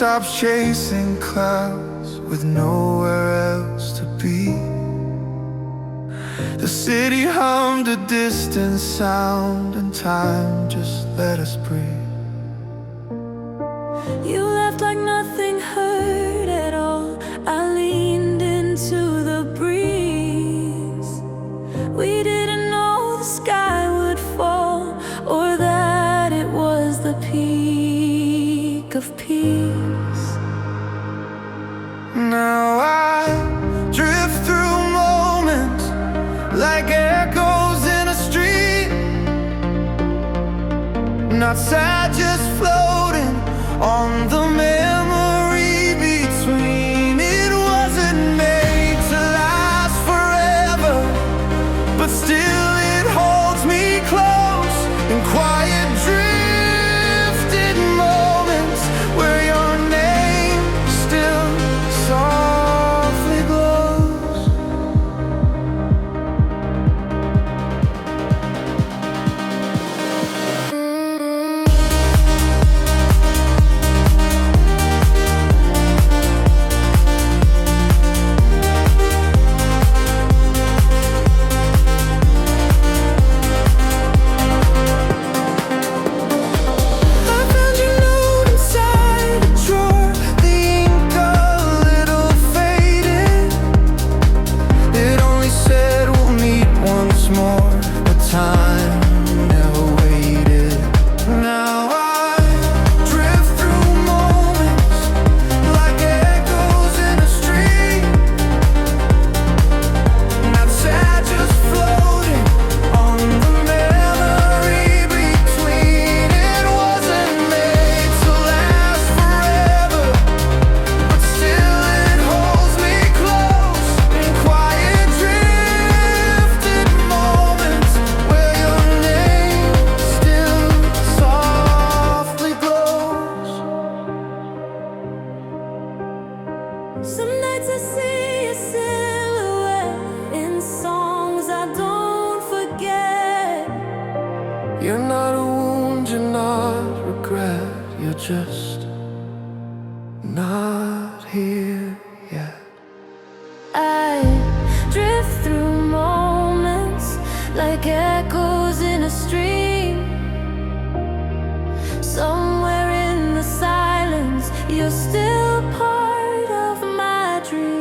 stop chasing clouds with nowhere else to be. The city hummed a distant sound, and time just let us breathe. You left like nothing hurt at all. I leaned into the breeze. We didn't know the sky would fall, or that it was the peak of peace. Now I drift through moments like echoes in a street. Not sad, just floating on the memory between. It wasn't made to last forever, but still it holds me close in quiet drifted moments where your name still softly glows. Some nights I see a silhouette in songs I don't forget. You're not a wound, you're not regret, you're just not here yet. I drift through moments like echoes in a stream. Somewhere in the silence, you're still part of my dream.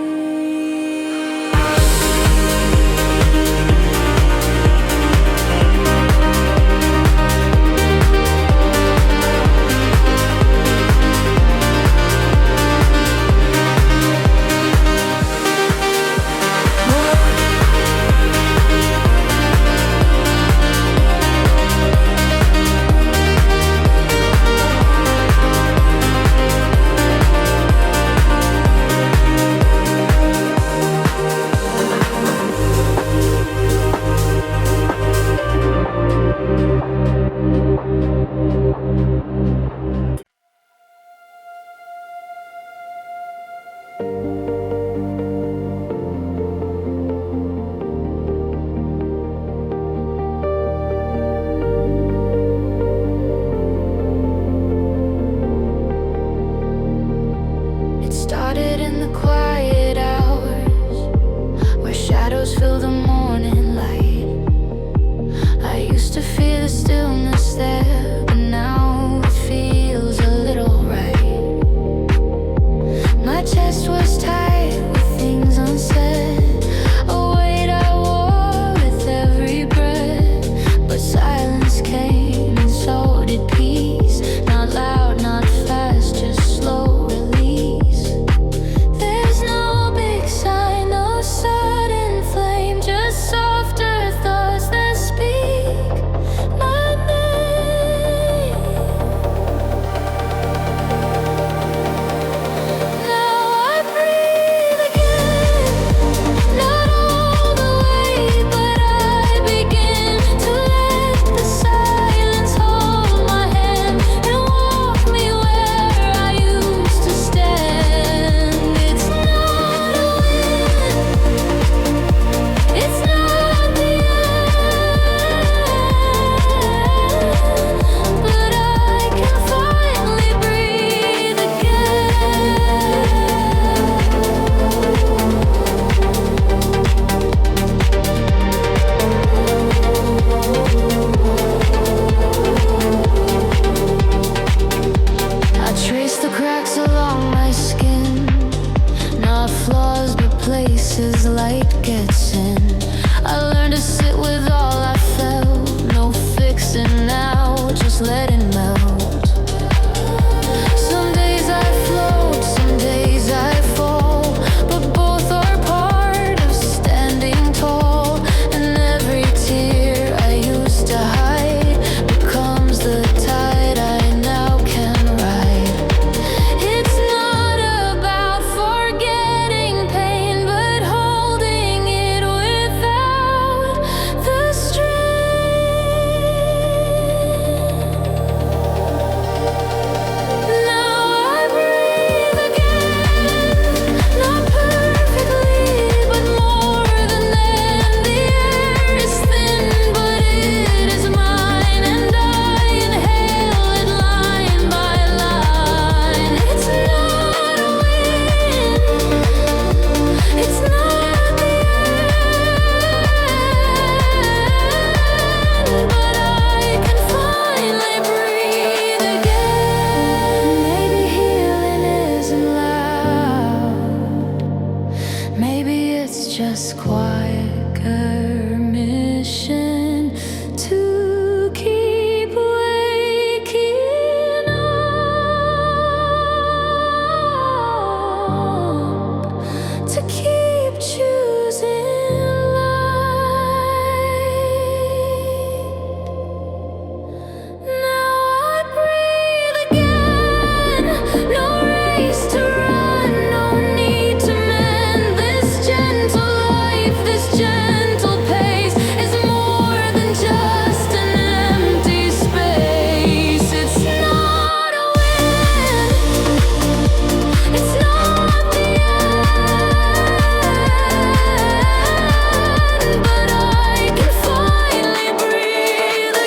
just let it melt. Some days I float, some days I fall, but both are part of standing tall. And every tear I used to hide becomes the tide I now can ride. It's not about forgetting pain, but holding it without the strain. Now I breathe again, not perfectly, but more than then. The air is thin, but it is mine, and I inhale it line by line. It's not a win, it's not the end, but I can finally breathe again. Maybe healing isn't loud, maybe it's just quiet permission to keep waking up, to keep choosing light. Now I breathe again, no race to run, no need to mend. This gentle life, this gentle pace is more than just an empty space. It's not a win, it's not the end, but I can finally breathe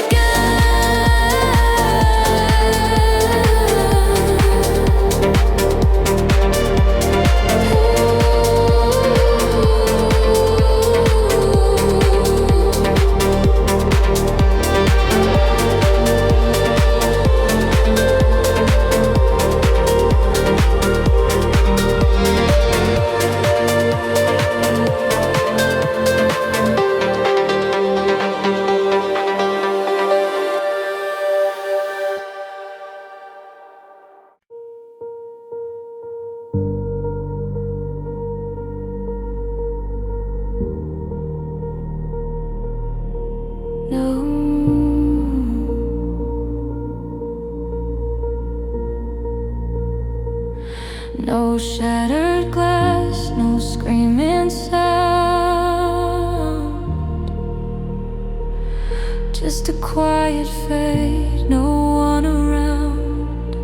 no. No shattered glass, no screaming sound, just a quiet fade, no one around.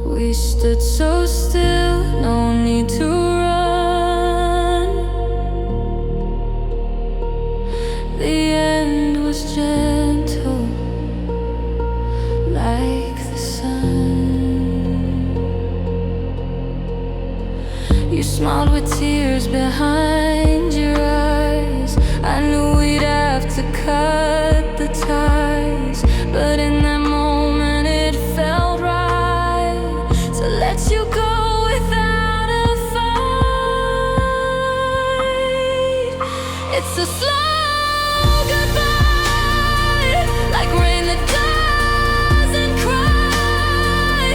We stood so still, no need to run. The end was gentle, like the sun. You smiled with tears behind your eyes. I knew we'd have to cut the ties, but in that moment it felt right to let you go without a fight. It's a slow goodbye, like rain that doesn't cry.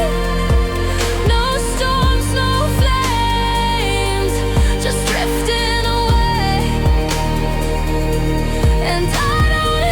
No storms, no flames, just drifting away. And I don't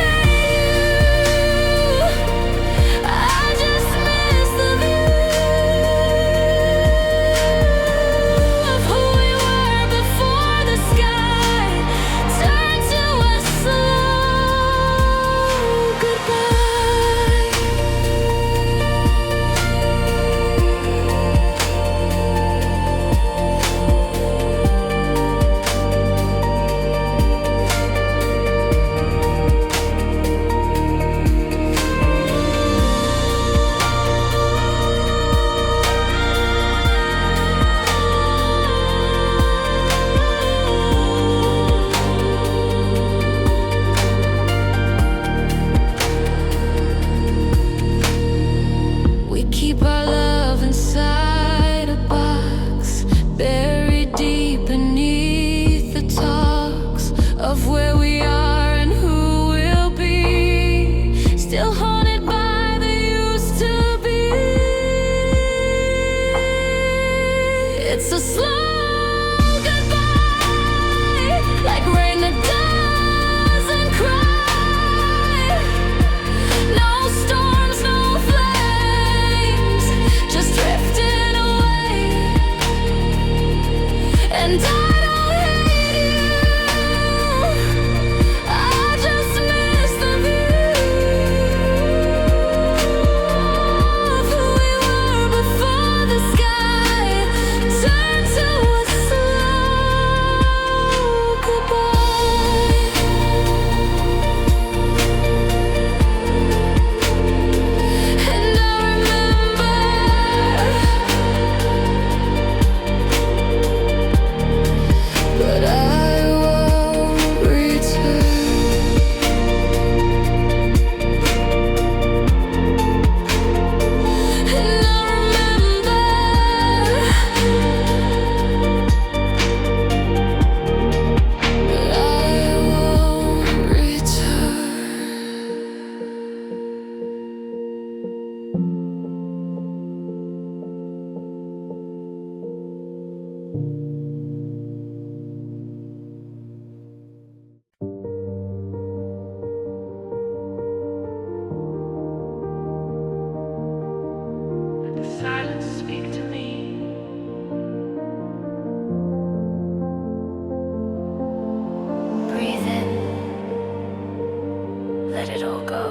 let it all go.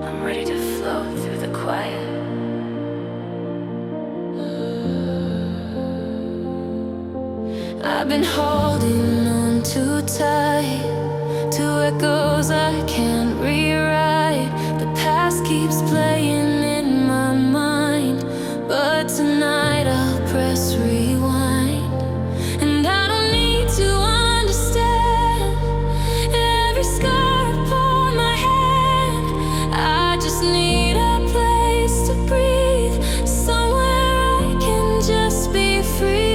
I'm ready to float through the quiet. I've been holding on too tight to echoes I can't rewrite. The past keeps playing in my mind, but tonight I'll press rewind. And I don't need to understand every scar upon my hand. I just need a place to breathe, somewhere I can just be free.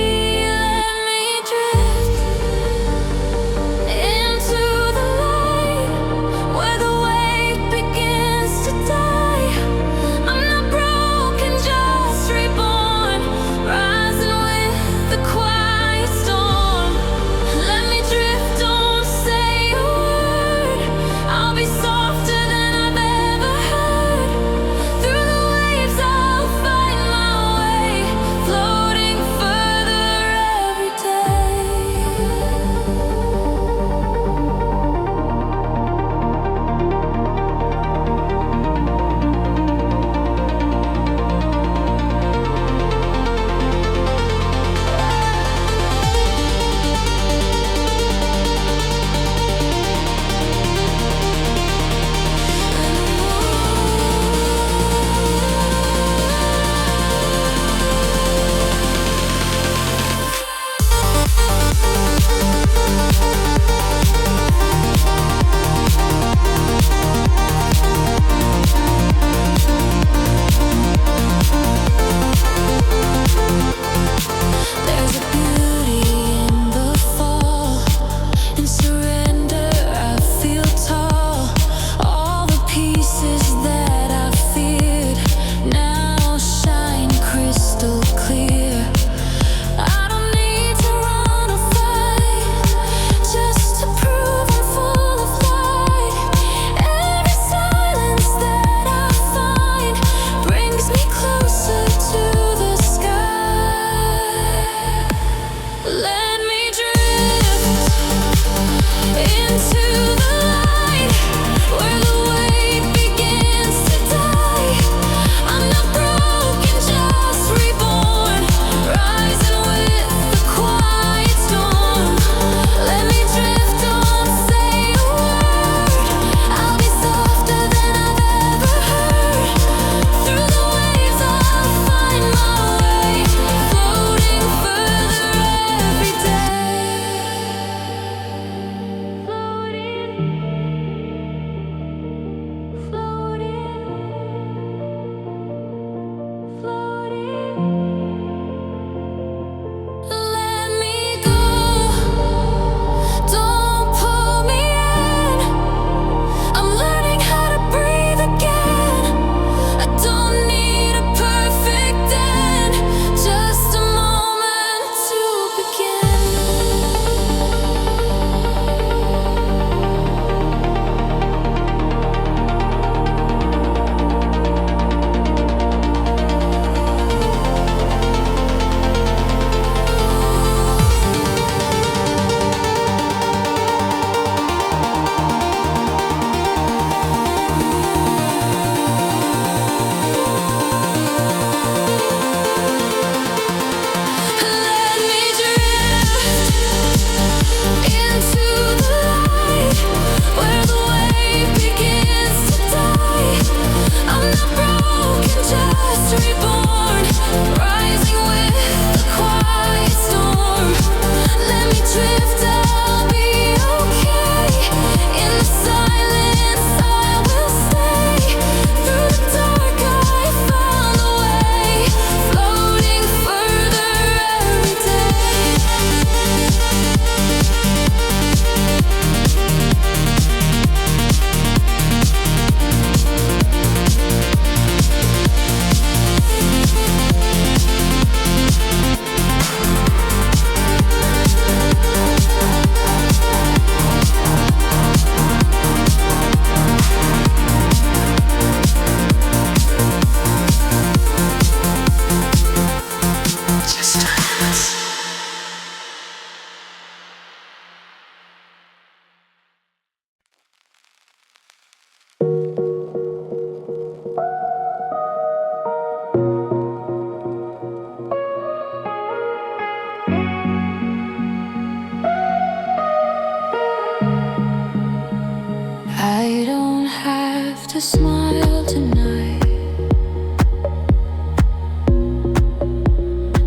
to smile tonight.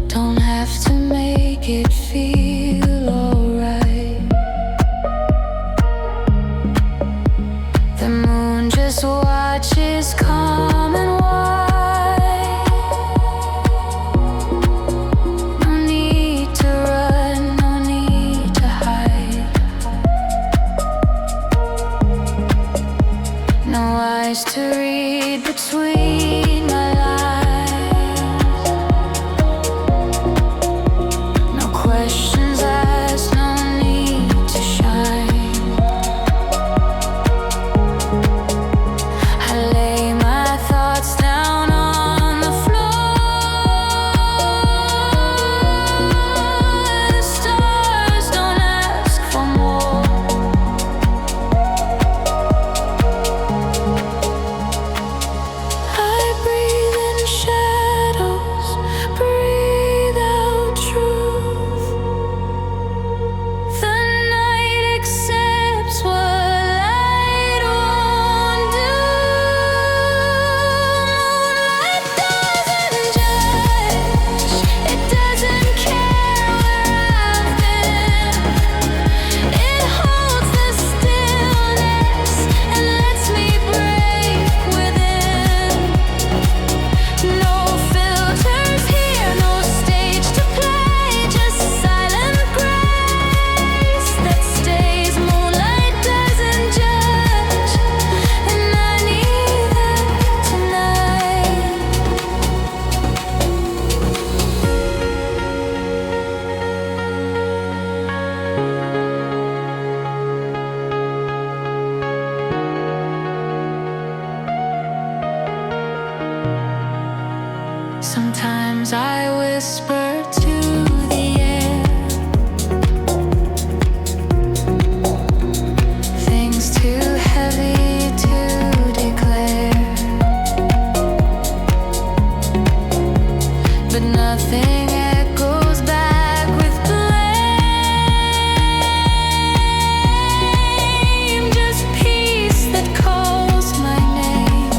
Don't have to make it feel alright. The moon just watches calm and wide. No need to run, no need to hide. No eyes to read between my lines. No questions asked, no need to shine. I lay my thoughts down on the floor. The stars don't ask for more. I breathe in shadows, breathe out truth. The night accepts what light won't do. Moonlight doesn't judge, it doesn't care where I've been. It holds the stillness and lets me break within. No filters here, no stage to play, just silent grace that stays. Moonlight doesn't judge, and I need that tonight. Sometimes I whisper to the air things too heavy to declare, but nothing echoes back with blame. Just peace that calls my name.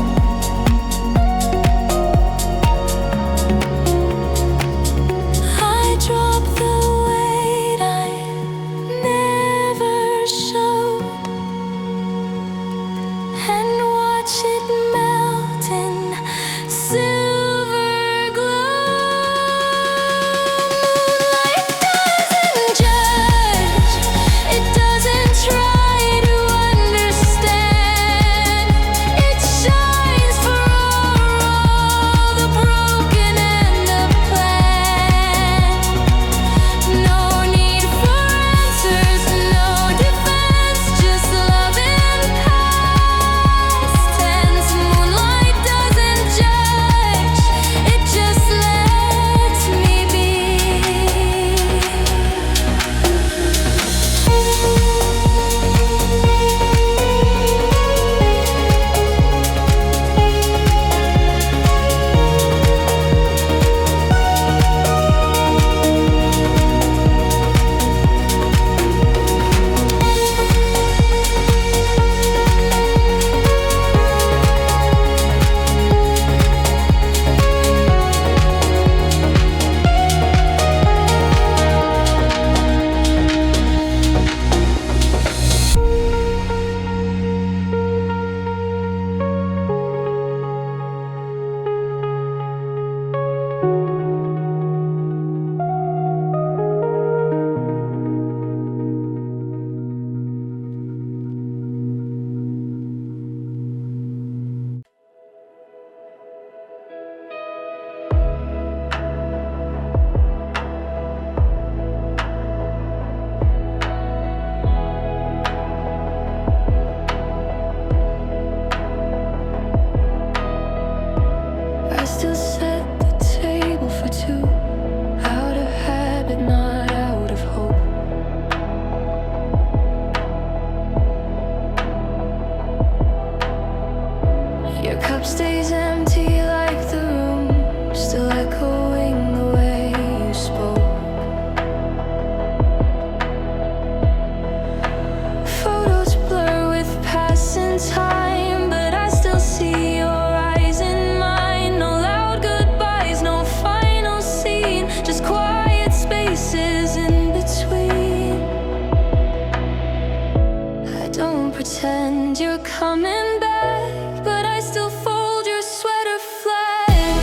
pretend you're coming back, but I still fold your sweater flat.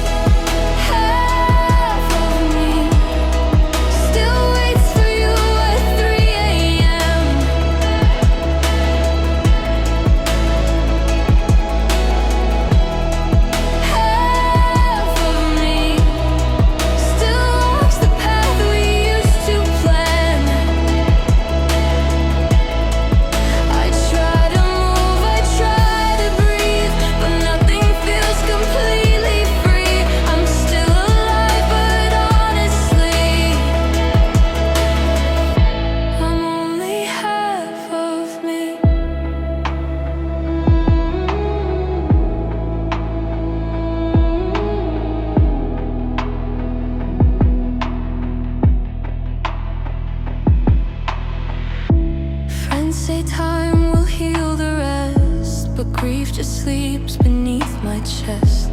Half of me still waits for you at 3 a.m. Half of me still walks the path we used to plan. I try to move, I try to breathe, but nothing feels completely free. I'm still alive, but honestly, I'm only half of me. Friends say time will heal the rest, but grief just sleeps beneath my chest.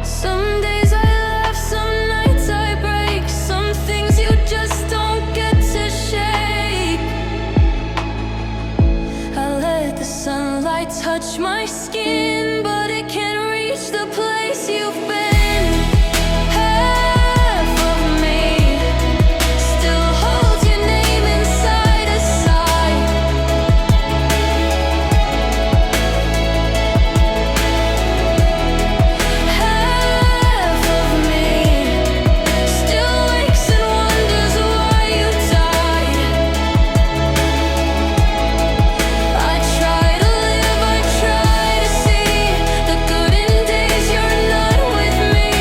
Some days I laugh, some nights I break, some things you just don't get to shake. I let the sunlight touch my skin, but it can't reach the place you've been. Half of me still holds your name inside a sigh. Half of me still wakes and wonders why you died. I try to live, I try to see the good in days you're not with me,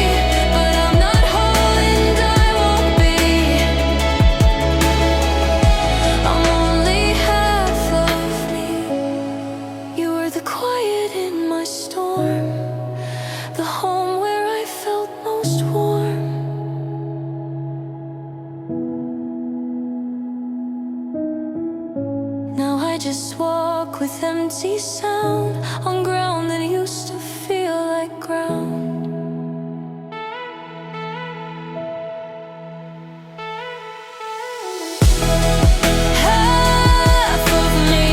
but I'm not whole and I won't be. I'm only half of me. You were the quiet in my storm, the home where I felt most warm. Now I just walk with empty sound on ground that used to feel like ground. Half of me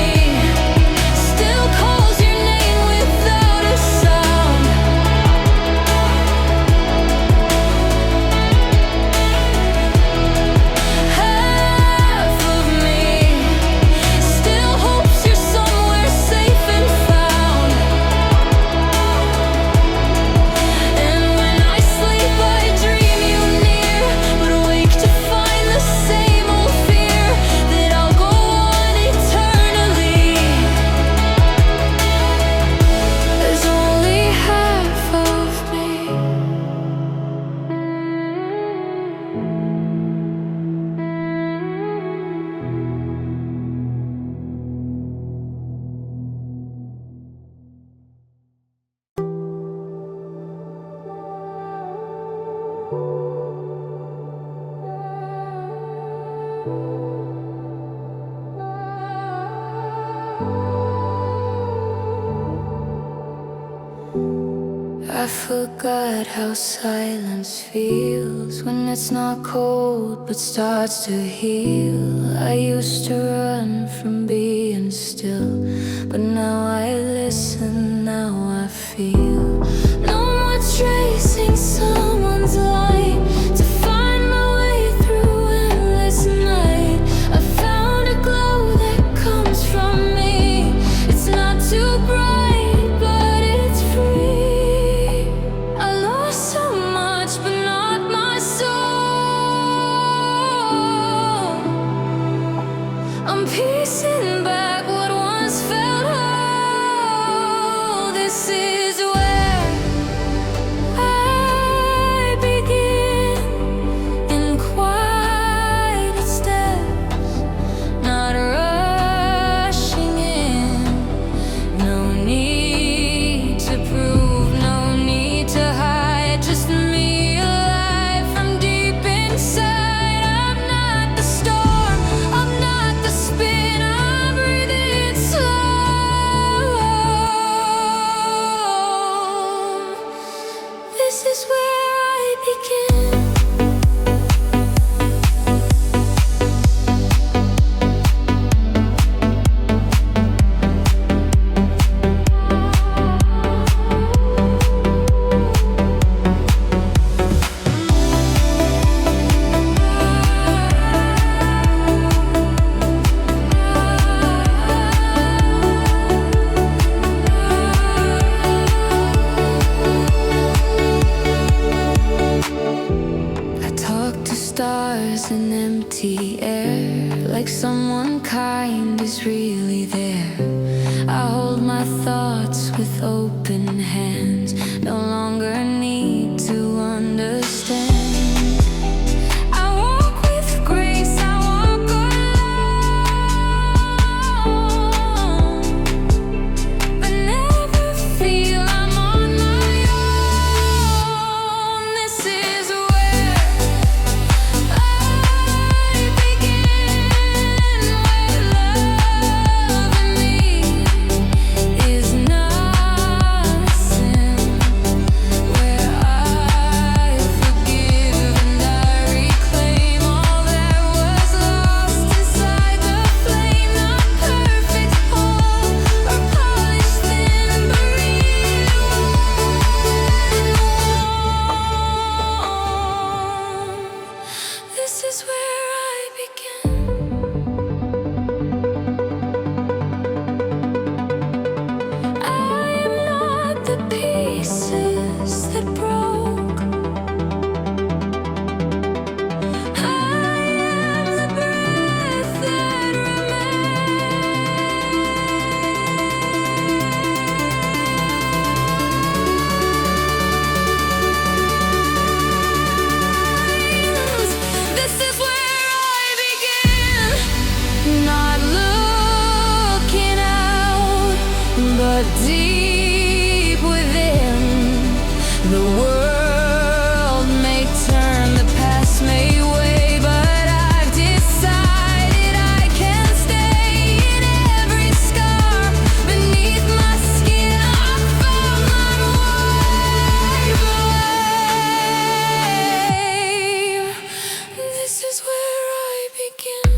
still calls your name without a sound. Half of me still hopes you're somewhere safe and found. And when I sleep, I dream you near, but wake to find the same old fear that I'll go on eternally. There's only half of me. I forgot how silence feels when it's not cold but starts to heal. I used to run from being still, but now I listen, now I feel. No more tracing someone's light to find my way through endless night. I found a glow that comes from me. It's not too bright, but it's free. I lost so much, but not my soul. I'm piecing back what once felt whole. This is where I begin, in quiet steps, not rushing in. No need to prove, no need to hide, just me alive from deep inside. I'm not the storm, I'm not the spin, like someone kind is really there. I hold my thoughts with open hands, no longer need to understand. I walk with grace, I walk alone, but never feel I'm on my own. This is where I begin, where love in me is not sin, where I forgive and I reclaim all that was lost inside the flame. Not perfect, whole, or polished, thin, but really warm. This is where I begin. I am not the pieces that broke. I am the breath that remains. This is where I begin. Not looking out, but deep within. The world may turn, the past may weigh, but I've decided I can stay. In every scar beneath my skin, I found my way. This is where I begin.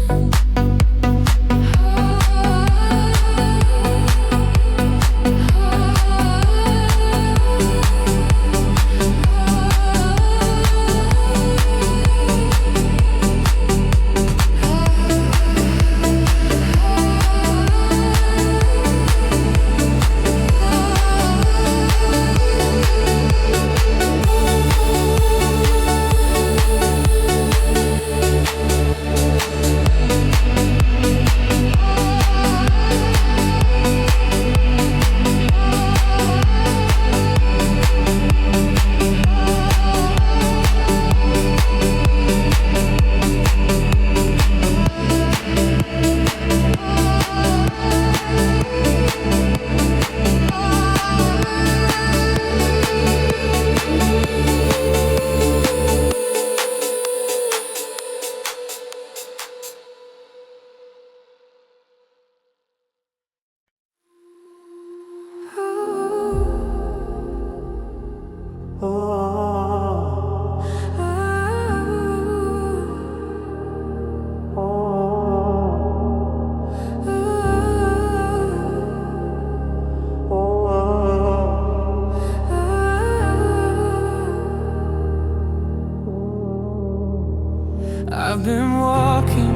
I've been walking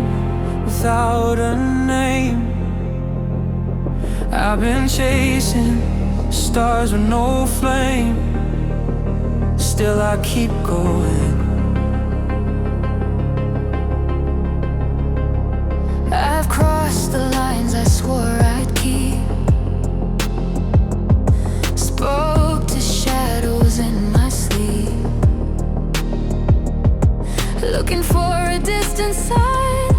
without a name. I've been chasing stars with no flame. Still I keep going. I've crossed the lines I swore I'd keep. Spoke to shadows in my sleep, looking for a distant sign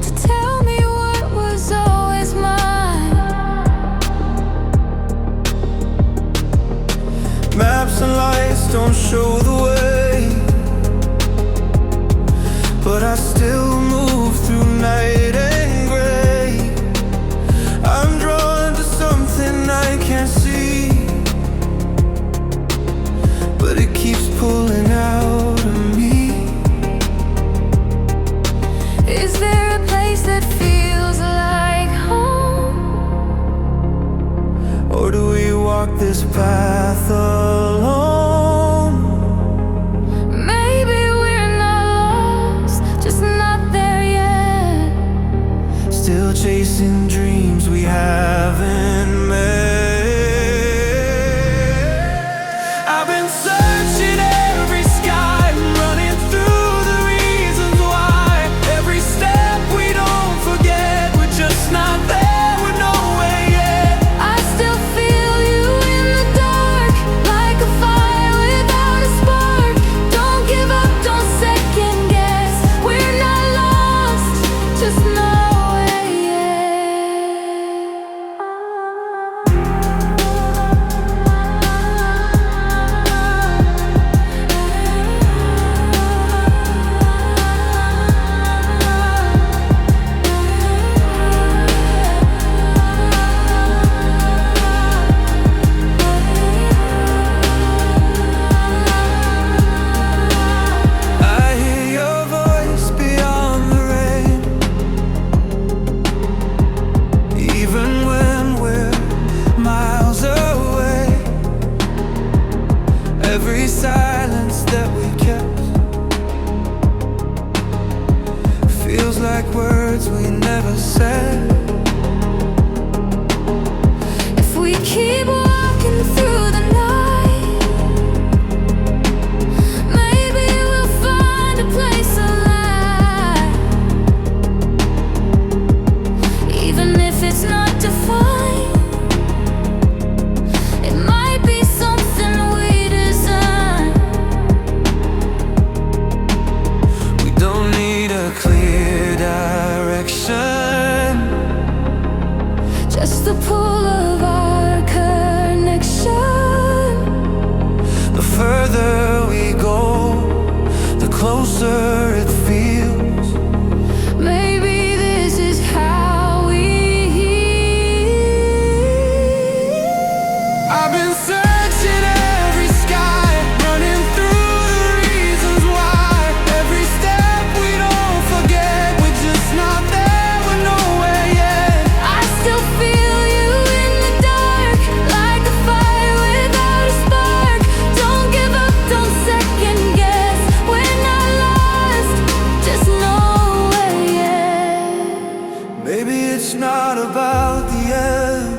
to tell me what was always mine. Maps and lights don't show the way, but I still move through night and gray. I'm drawn to something I can't see, but it keeps pulling out of me. Is there a place that feels like home? Or do we walk this path alone? Maybe we're not lost, just not there yet. Still chasing dreams we haven't made. I've been searching every sky, running through the reasons why. Every feels like words we never said. If we keep walking through the night, maybe we'll find a place alive. Even if it's not defined, it might be something we design. We don't need a clear direction, Just the pull of our connection. the further we go, the closer it feels. Maybe this is how we heal. I've been searching every sky, running through the reasons why. Every step we don't forget, we're just not there, we're nowhere yet. I still feel you in the dark, like a fire without a spark. Don't give up, don't second guess. We're not lost, just nowhere yet. Maybe it's not about the end.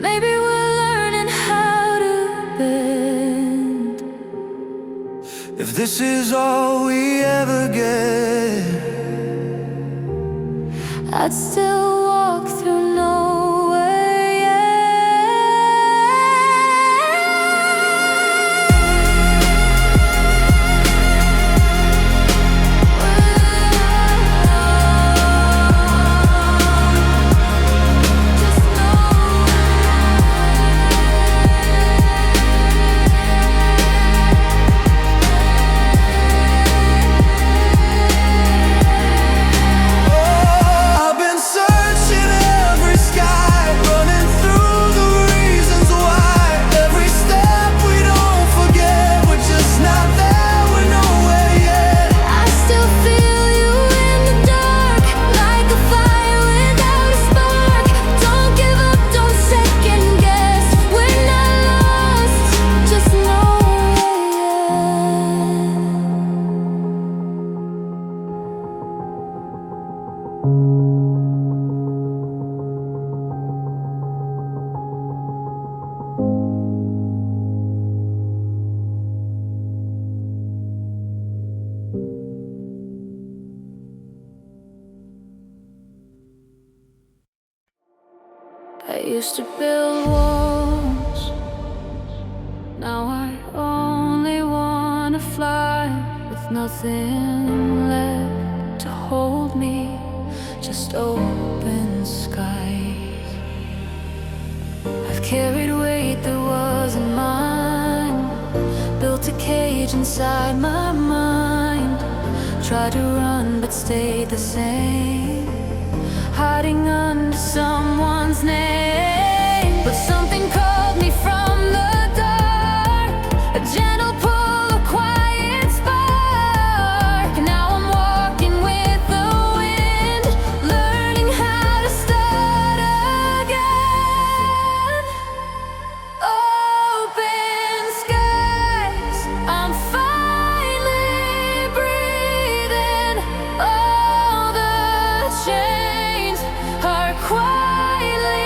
Maybe we're learning how to bend. If this is all we ever get, I'd still walk through nowhere yet. Just I've been searching every sky, running through the reasons why. Every step we don't forget, we're just not there, we're nowhere yet. I still feel you in the dark, like a fire without a spark. Don't give up, don't second guess. We're not lost, just nowhere yet. I used to build walls, now I only wanna fly, with nothing left to hold me, just open skies. I've carried weight that wasn't mine, built a cage inside my mind, tried to run but stayed the same, hiding under someone's name. But something called me from the dark, a gentle pull, a quiet spark. Now I'm walking with the wind, learning how to start again. Open skies, I'm finally breathing. All the chains are quietly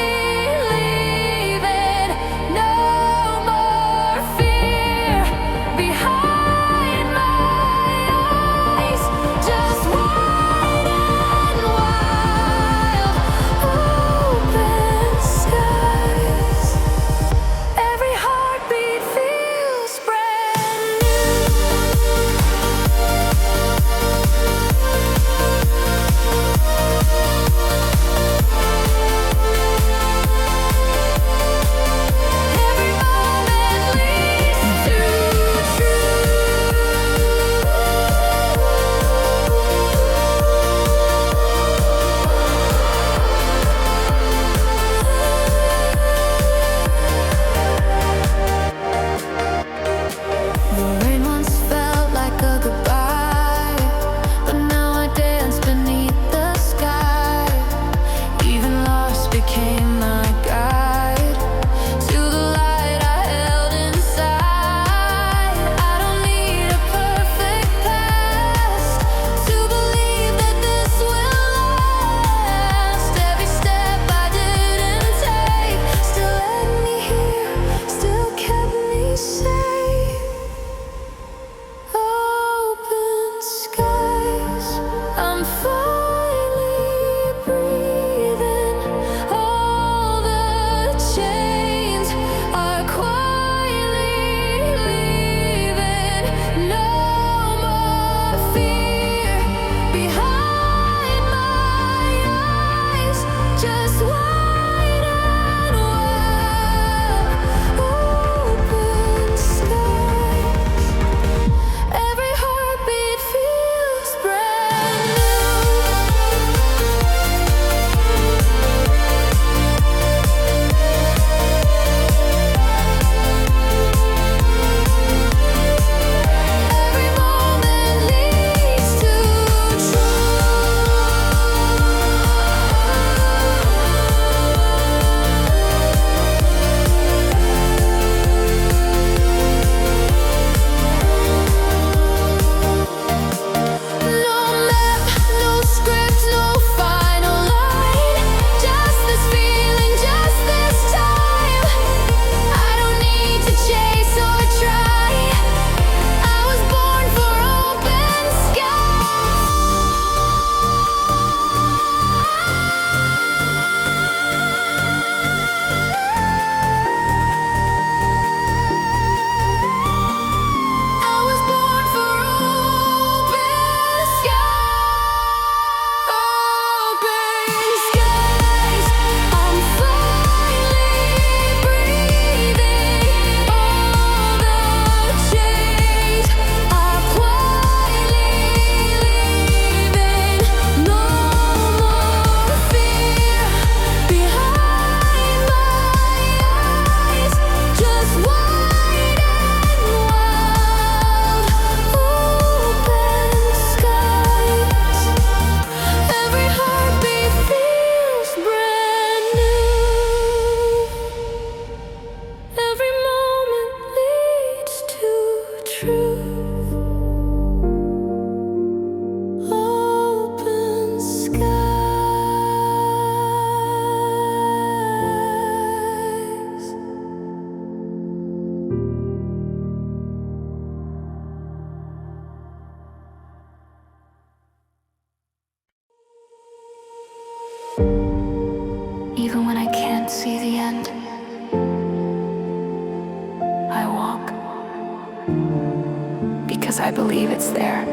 because I believe it's there.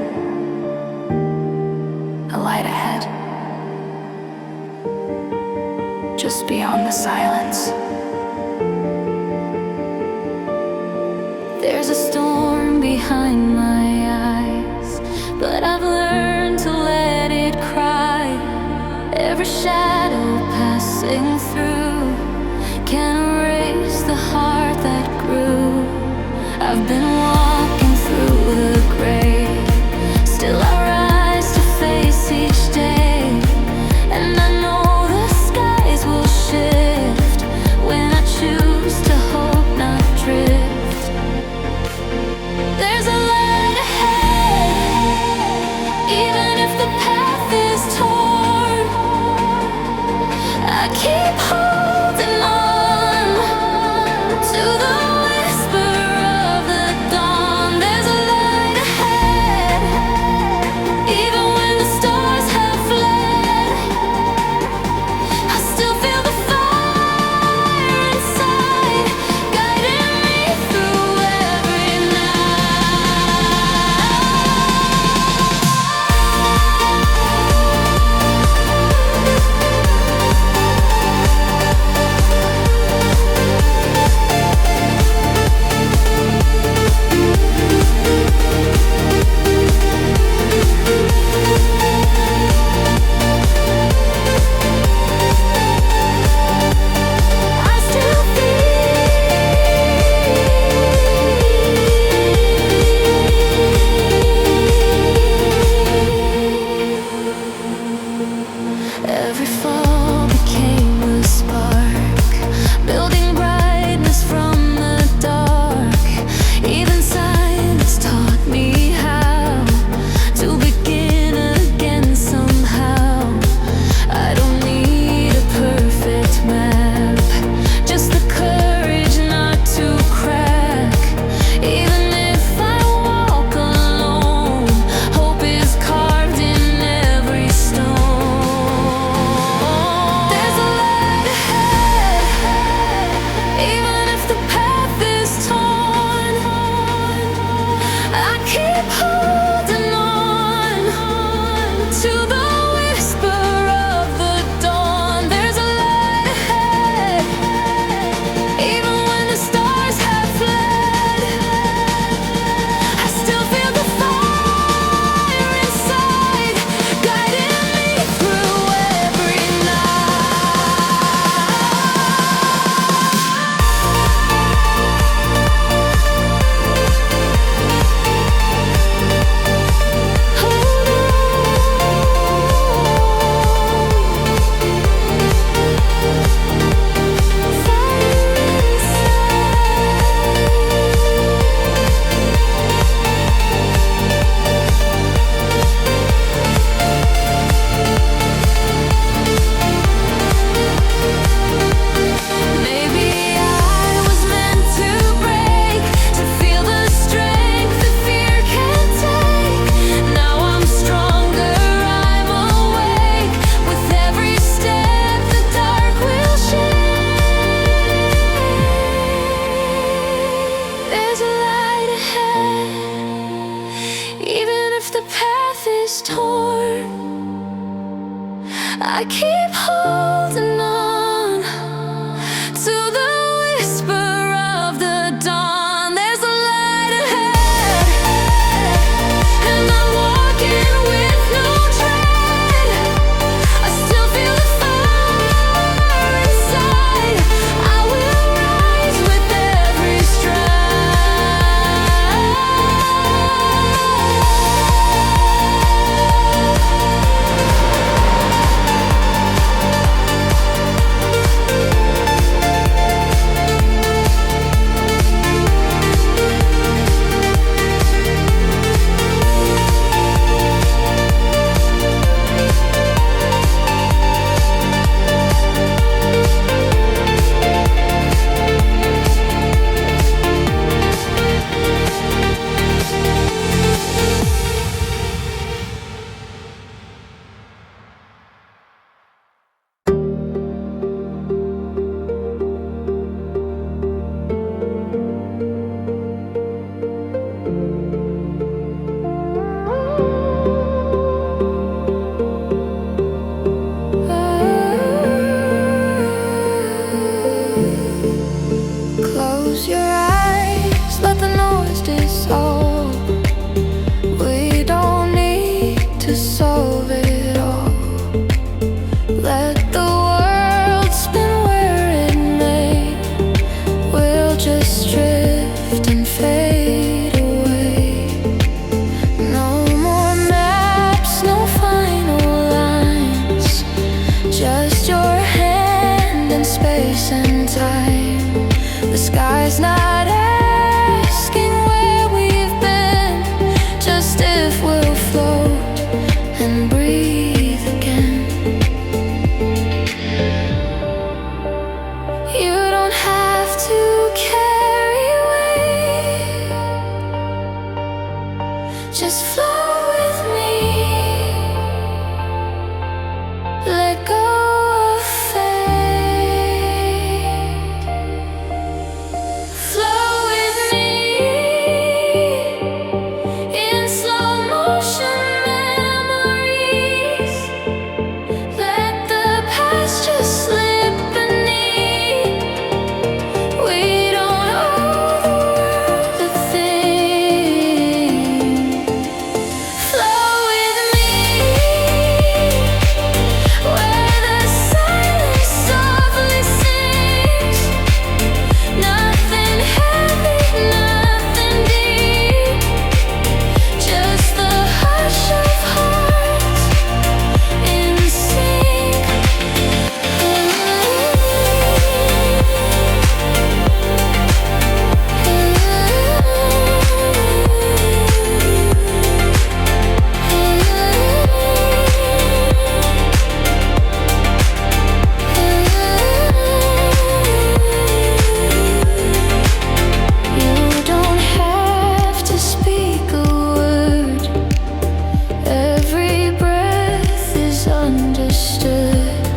A light ahead, just beyond the silence. There's a storm behind my eyes, but I've learned to let it cry. Every shadow passing through can erase the heart that grew. I've been walking through the gray, still I rise to face each day. And I know the skies will shift when I choose to hope, not drift. There's a light ahead, even if the path is torn. I keep holding on to the whisper of the dawn. There's a light ahead, even when the stars have fled. I still feel the fire inside, guiding me through every every fall became a spark, building brightness from the dark. Even silence taught me how to begin again somehow. I don't need a perfect map, just the courage not to crack. Even if I walk alone, hope is carved in every stone. There's a light ahead, even if the path is torn. I keep holding on to the whisper of the dawn. There's a light ahead, even when the stars have fled. I still feel the fire inside, guiding me through every Maybe I was meant to break, to feel the strength that fear can't take. Now I'm stronger, I'm awake. With every step the dark will shake. There's a light ahead, even if the path is torn. I keep holding on to the whisper of the dawn. There's a light ahead, and I'm walking with no dread. I still feel the fire inside. I will rise with every stride. to solve it all. Let the world spin where it may. We'll just drift and fade away. No more maps, no final lines. Just your hand in space and time. The sky's not asking where we've been, just if we'll float and breathe again. You don't have to carry weight, just flow with me. Let go of fate. Flow with me in slow motion memories. Let the past just slip beneath. We don't owe the world a thing. Flow with me where the silence softly sings. Nothing heavy, nothing deep, just the hush of hearts in sync. You don't have to speak a word. Every breath is understood.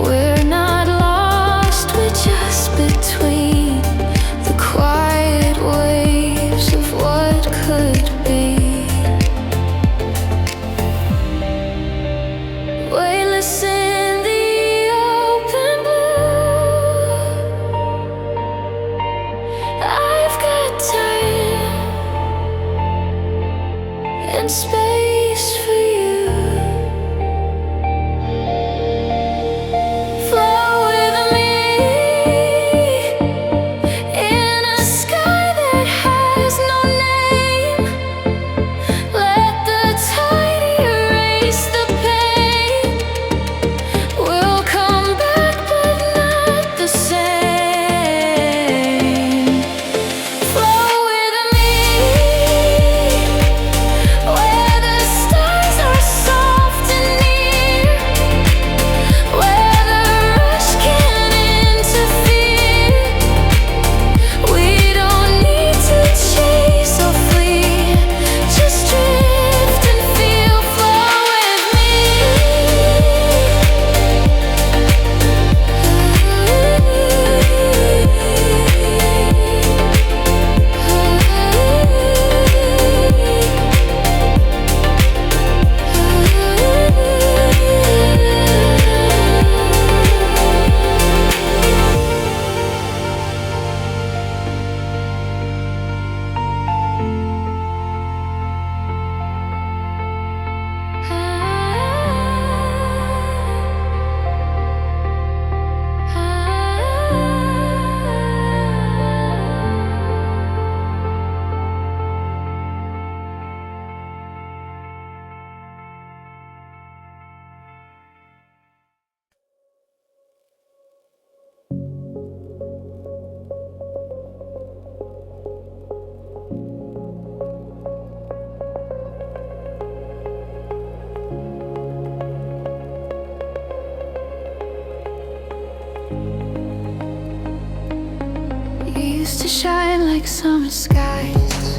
We're not lost, we're just between the quiet waves of what could be. Weightless in the open blue. I've got time and space for you. Flow with me in a sky that has no name. Let the tide erase the pain. We'll come back, but not the same. Flow with me where the stars are soft and near, where the rush can't interfere. We don't need to chase or flee, just drift and feel. Flow with me. You used to shine like summer skies,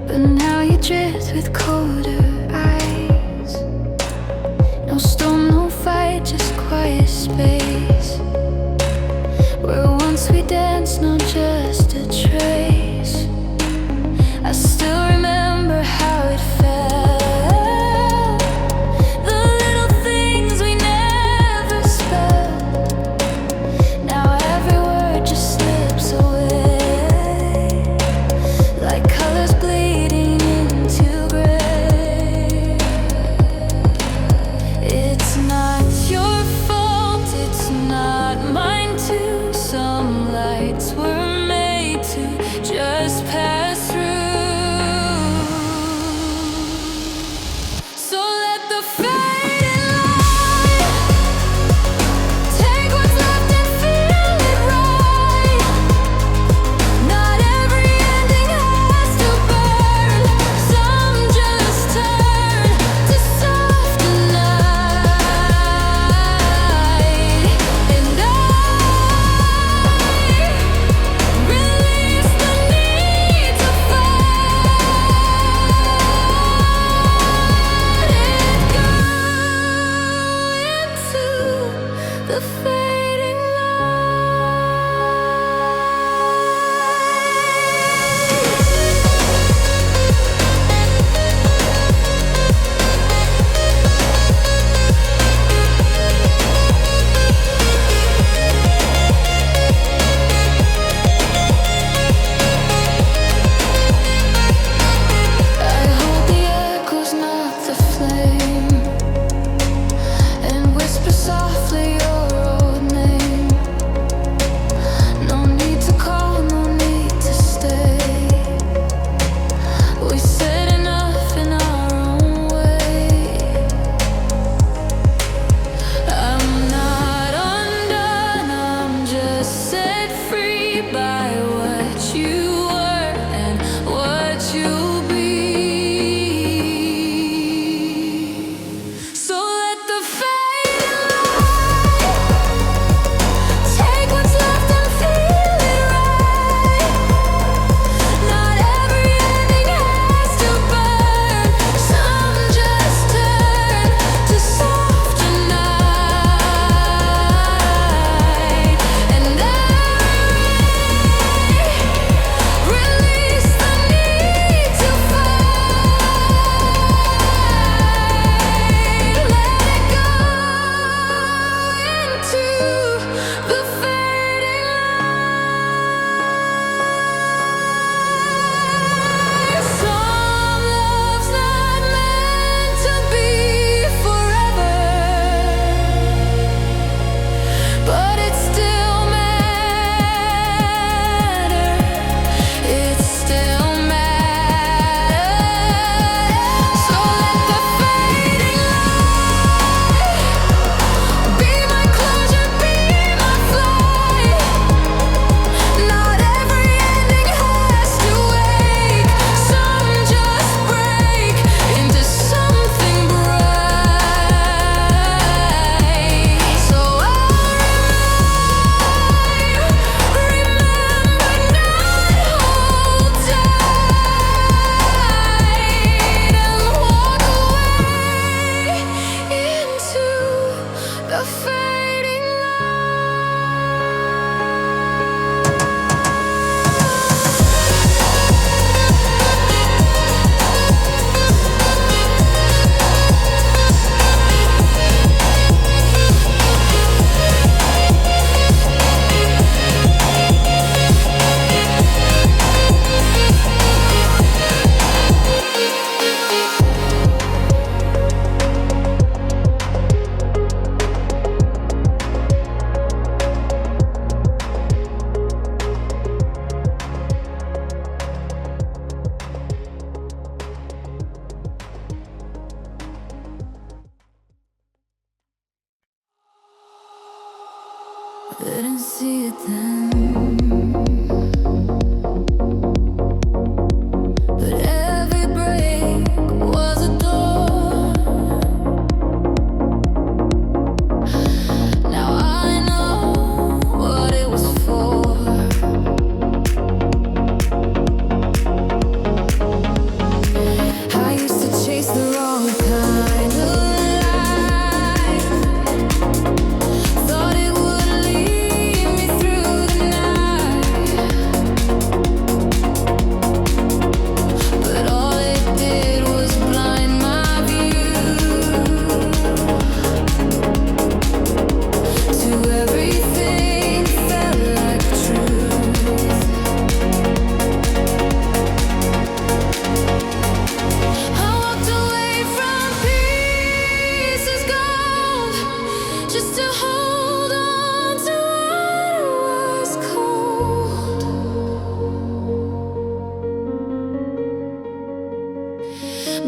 but now you drift with colder eyes. No storm, no fight, just quiet space. Where once we danced, not just a trace. I still remember how it felt. The little things we never spelled. Now every word just slips away, like colors bleeding into gray. Didn't see it then. But every break was a door. Now I know what it was for. I used to chase the wrong kind of life. Thought it would lead me through the night, but all it did was blind my view to everything that felt like truth. I walked away from pieces gold just to hold on to what was cold.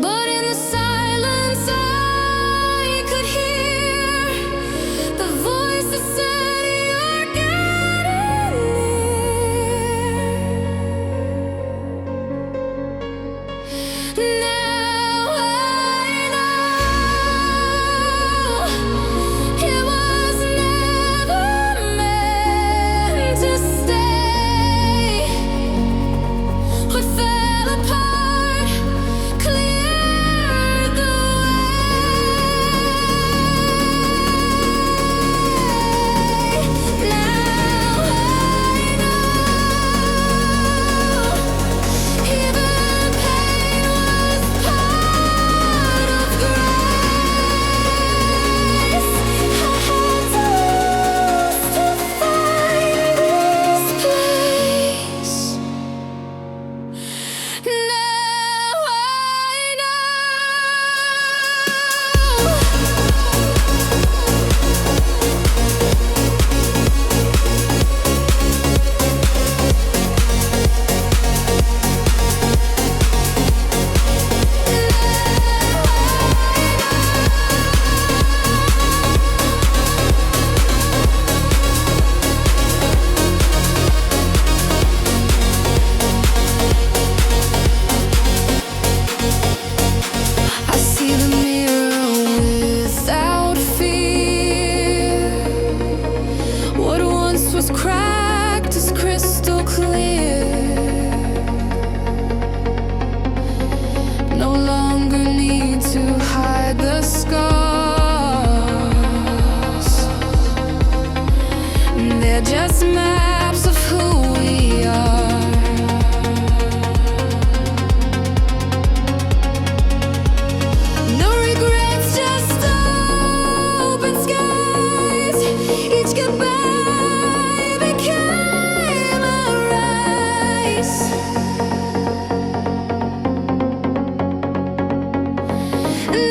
But in the silence I could hear the voice that said you're getting near. Now I know it was never meant to stay. What fell apart cleared the way. Now I know even pain was part of grace. I had to lose to find this place. Now I know. I see the mirror without fear. What once was cracked is crystal clear. No longer need to hide the scars. They're just maps of who we are. No regrets, just open skies. Each goodbye became a rise.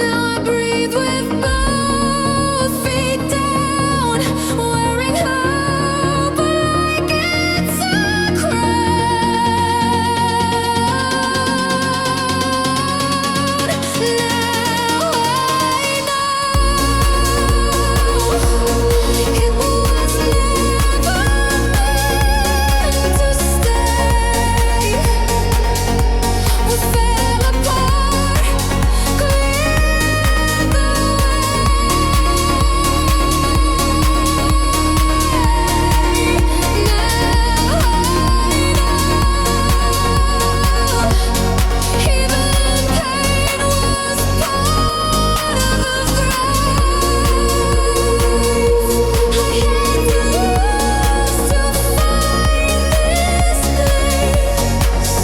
Now I breathe with both feet down, wearing hope like it's a crown. Now I know it was never meant to stay. What fell apart cleared the way. Now I know even pain was part of grace. I had to lose to find this place.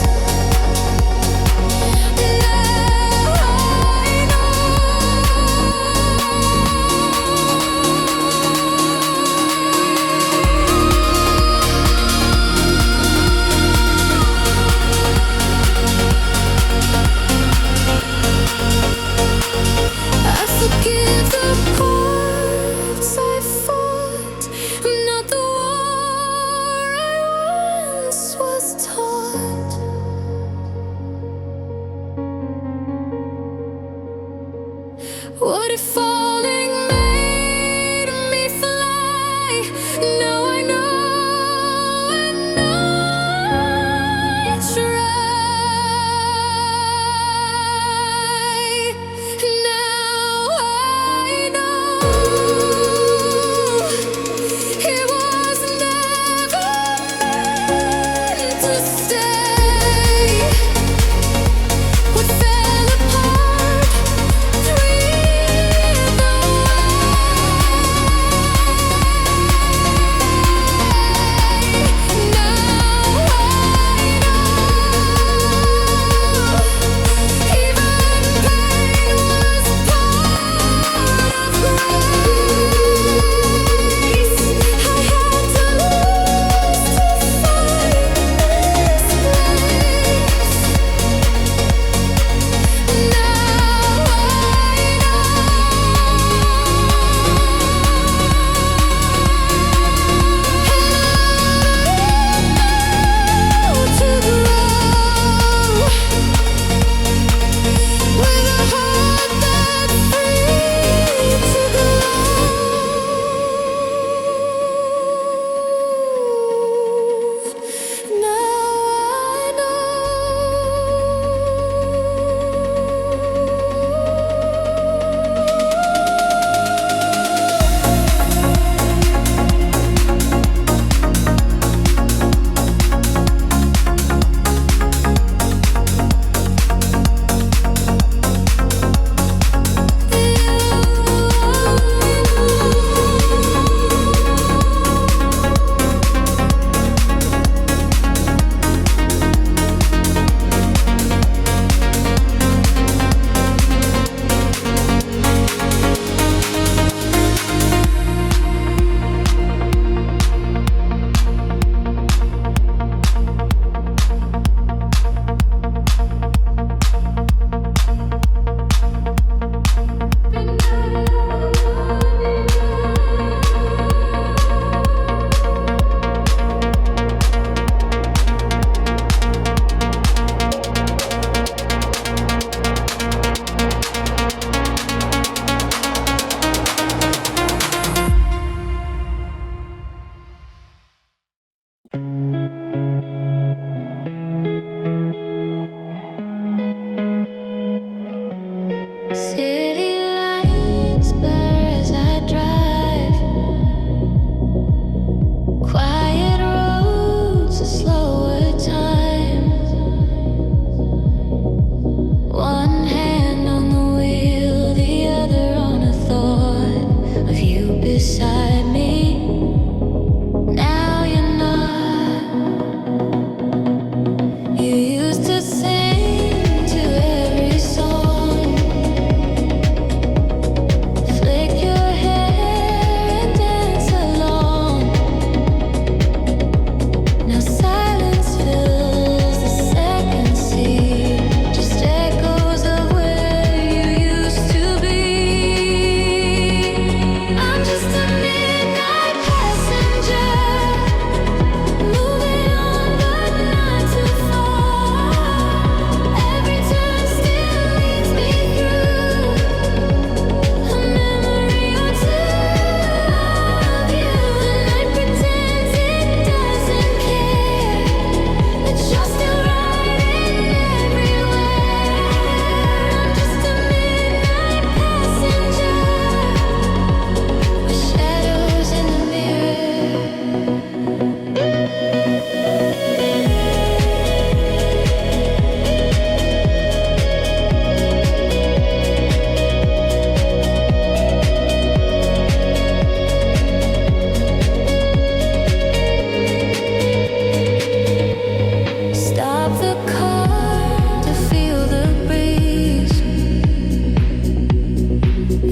I forgive the parts I fought, not the war I once was taught. What if falling made me fly? Now City lights blur as I drive. Quiet roads, a slower time. One hand on the wheel, the other on a thought of you beside me. Now you're not. You used to sing to every song. Flick your hair and dance along. Now silence fills the second sea. Just echoes of where you used to be. I'm just a midnight passenger, moving on but not too far. Every turn still leads me through a memory or two of you. The night pretends it doesn't care, that you're still riding everywhere. I'm just a midnight passenger with shadows in the mirror. Stop the car to feel the breeze.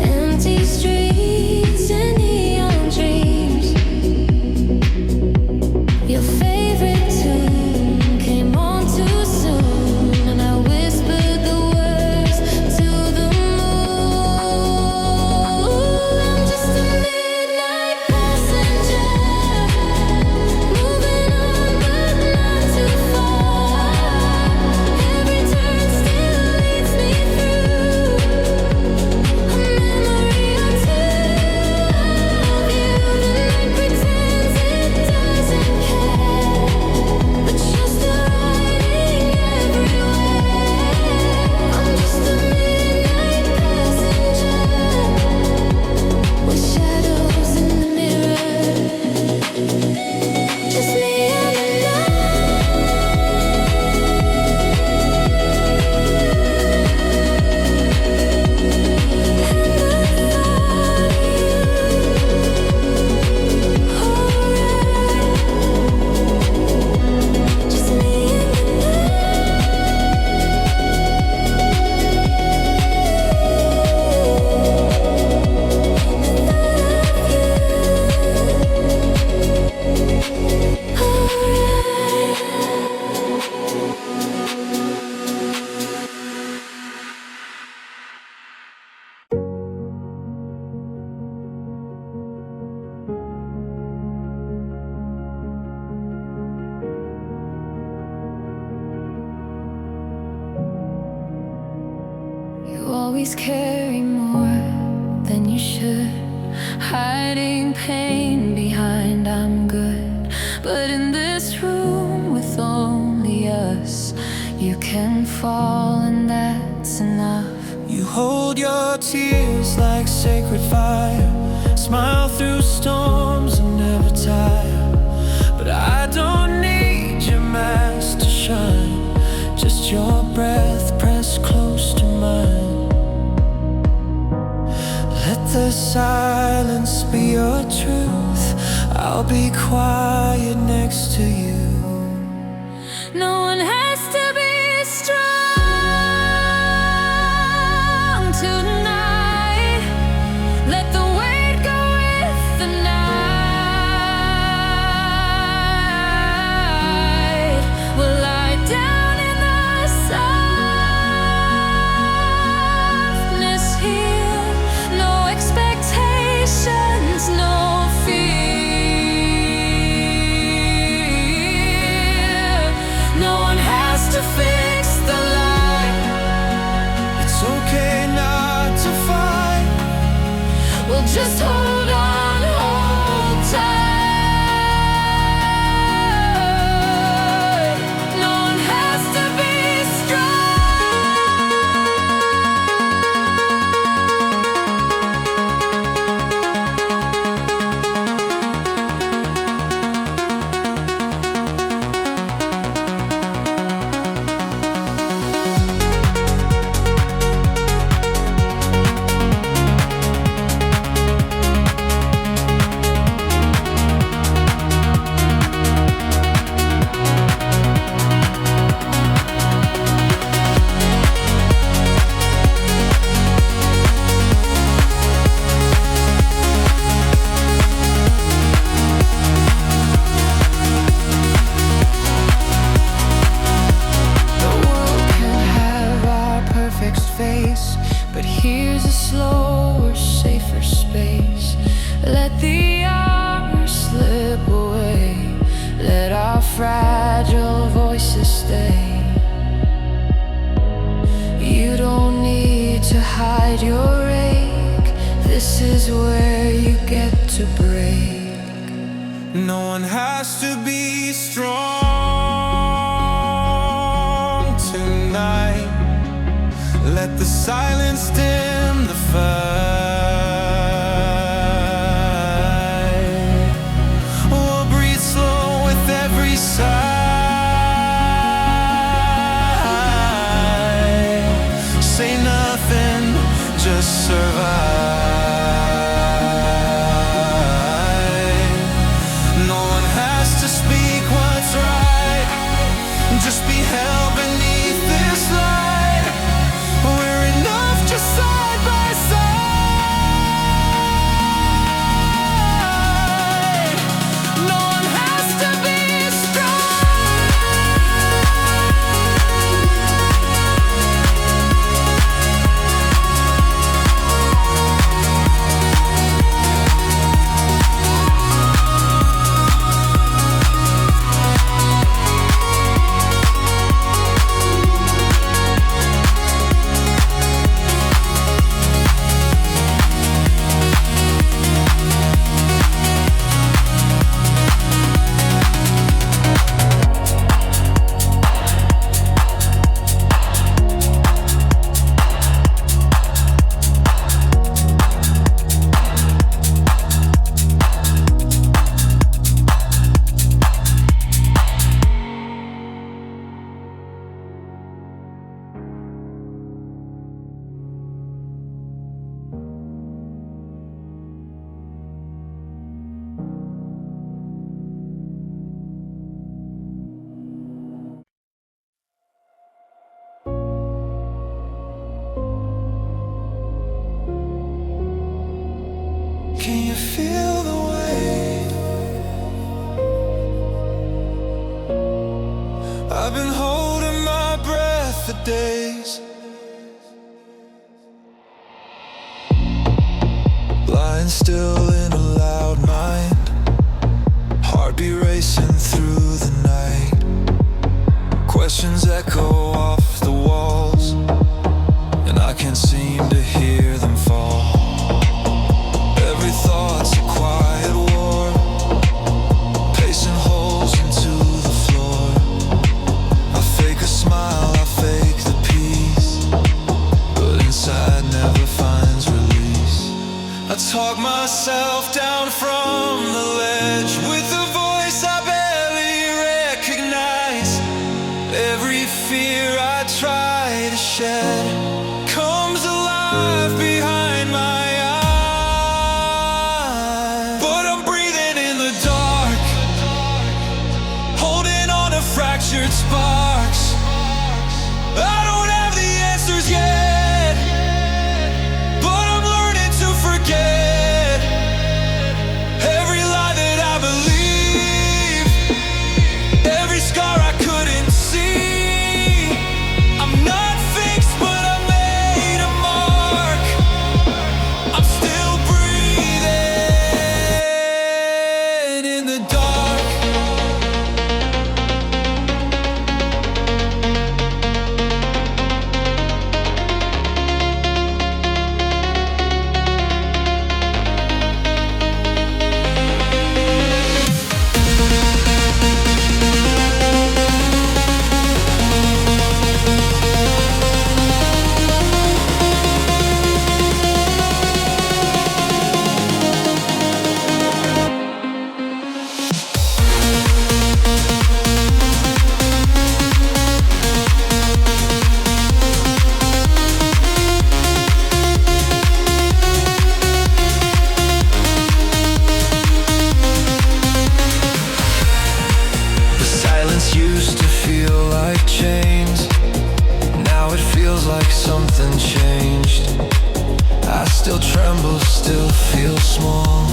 Empty streets and neon dreams. Your favorite tune came on too soon, and I whispered the words to the moon. I'm just a midnight passenger, moving on but not too far. Every turn still leads me through a memory or two of you. The night pretends it doesn't care, but you're still riding everywhere. I'm just a midnight passenger with shadows in the mirror. Just me and the just me and you always carry more than you should, hiding pain behind I'm good. But in this room with only us, you can fall and that's enough. You hold your tears like sacred fire, smile through storms and never tire. But I don't need your mask to shine, just your breath pressed close to mine. Let the silence be your truth, I'll be quiet next to you. No one has to be strong tonight. Let the weight go with the night. We'll lie down in the softness here. No expectations, no fear. No one has to fix the light. It's okay not to fight. We'll just hold on, hold tight. No one has to be strong. slower, safer space. Let the hours slip away. Let our fragile voices stay. You don't need to hide your ache. This is where you get to break. No one has to be strong tonight. Let the silence dim the fight. We'll breathe slow with every sigh. Say nothing, just survive. Just be held beneath this light. We're enough just side by side. No one has to be Can you feel the weight? I've been holding my breath for days, lying still in a loud mind, heartbeat racing through the night. Questions echo off the walls, and I can't seem to hear them fall. Every thought's a quiet war, pacing holes into the floor. I fake a smile, I fake the peace, but inside never finds release. I talk myself down from the ledge with a voice I barely recognize. Every fear I try to shed comes alive behind my fractured sparks. I don't have the answers yet, but I'm learning to forget every lie that I believe, every scar I couldn't see. I'm not fixed, but I made a mark. I'm still breathing in the dark. Something changed. I still tremble, still feel small,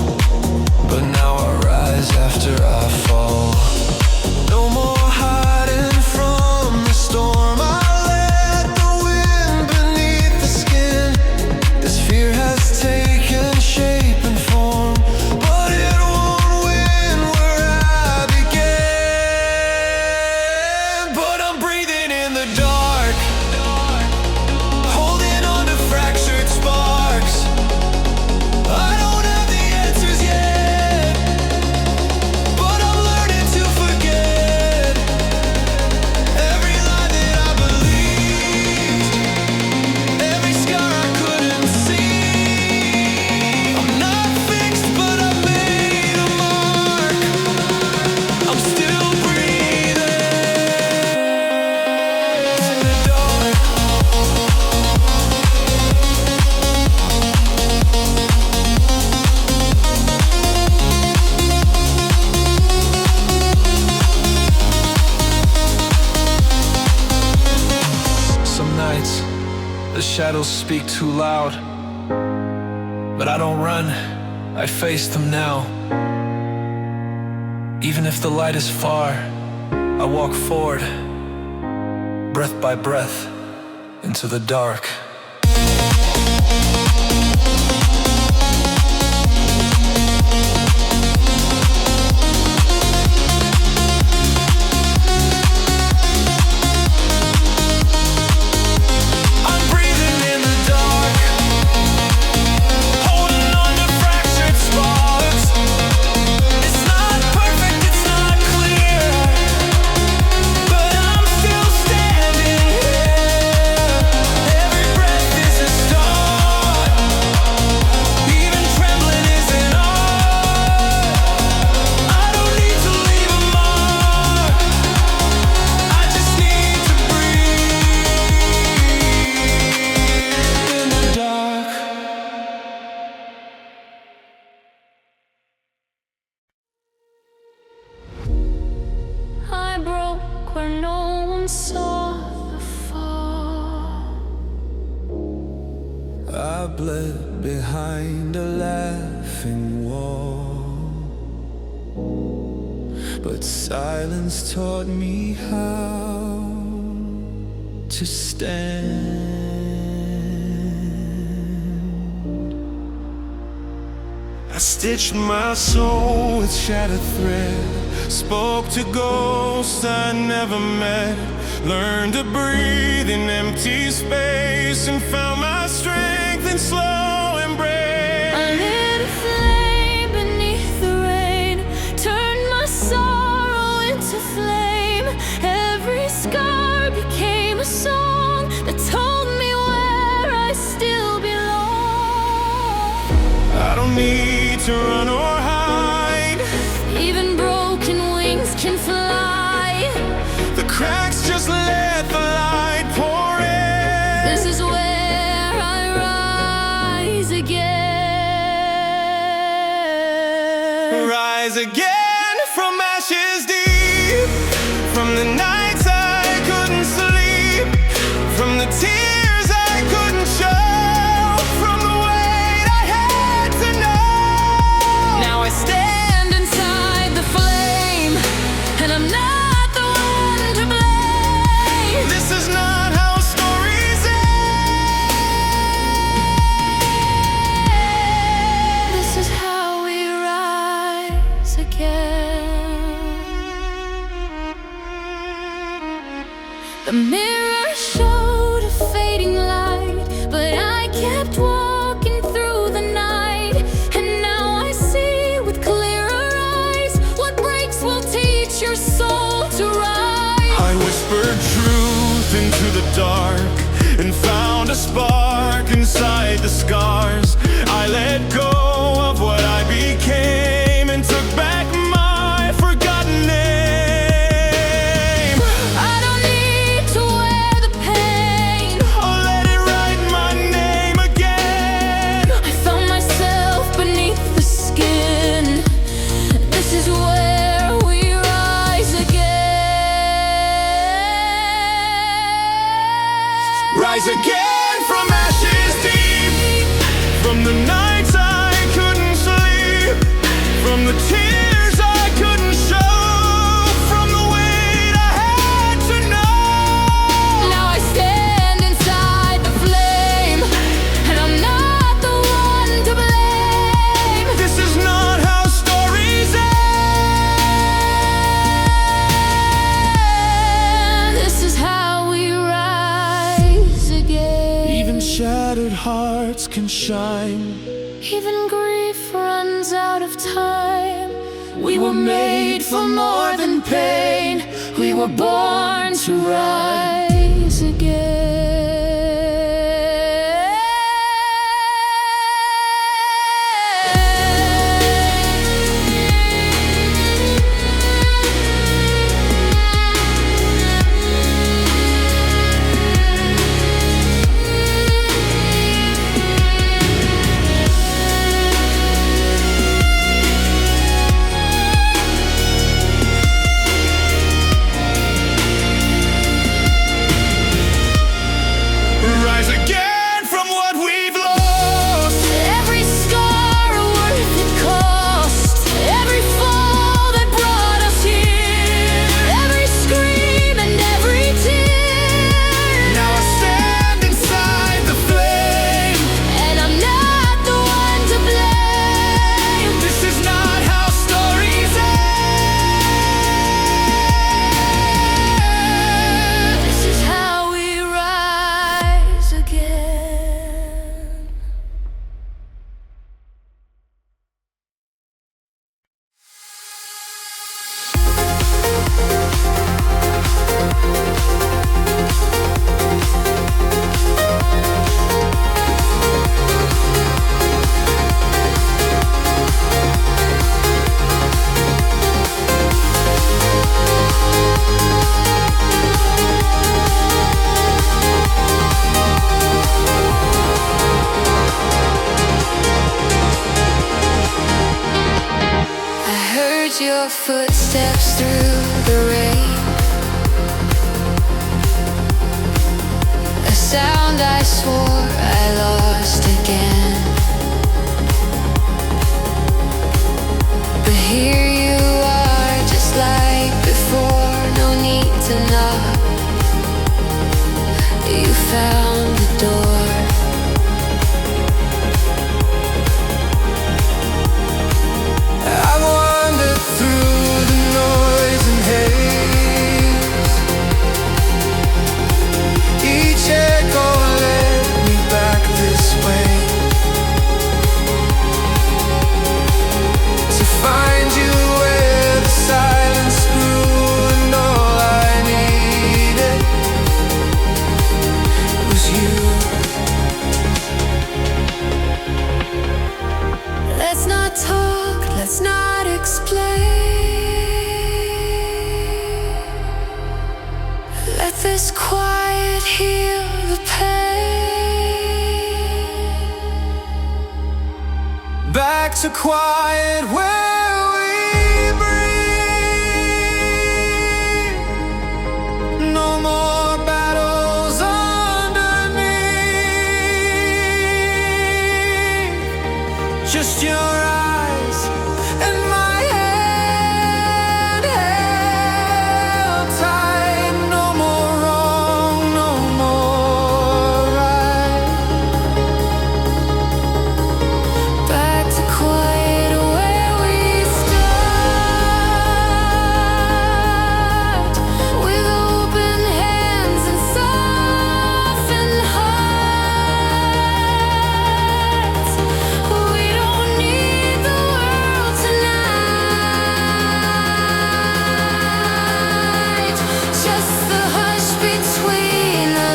but now I rise after I fall. No more hiding from the storm. I let the wind beneath the skin. This fear shadows speak too loud, but I don't run, I face them now. Even if the light is far, I walk forward, breath by breath, into the dark. Where no one saw the fall. I bled behind a laughing wall, but silence taught me how to stand. I stitched my soul with shattered thread, spoke to ghosts I never met, learned to breathe in empty space, and found my strength in slow embrace. I lit a flame beneath the rain, turned my sorrow into flame. Every scar became a song that told me where I still belong. I don't need to run or hide, even broken wings can fly. the cracks just let the light pour in. This is where I rise again. Rise again from ashes deep, from the nights I couldn't sleep, from the tears I couldn't show, from the weight I had to know. Now I stand inside the flame, and I'm not the one to blame. This is not how stories end. This is how we rise again. The mirror showed a fading light, but I kept walking through the night. And now I see with clearer eyes, what breaks will teach your soul to rise. I whispered truth into the dark and found a spark inside the scars. I let go of what I became and took back my forgotten name. I don't need to wear the pain. I'll let it write my name again. I found myself beneath the skin. This is where we rise again. Rise again from ashes deep, from the nights I couldn't sleep, from the tears I couldn't show, from the weight I had to know. Now I stand inside the flame, and I'm not the one to blame. This is not how stories end. This is how we rise again. Even shattered hearts can shine. Even grief runs out of time. We were made for more than pain. We were born to rise again. Your footsteps through the rain, a sound I swore I lost again. But here you are, just like before, no need to knock. You found the door. Let's not explain. Let this quiet heal the pain. Back to quiet where we breathe. No more battles underneath. Just your eyes and my hand held tight. No more wrong, no more right. Back to quiet where we start, with open hands and softened hearts. We don't need the world tonight, just the hush between the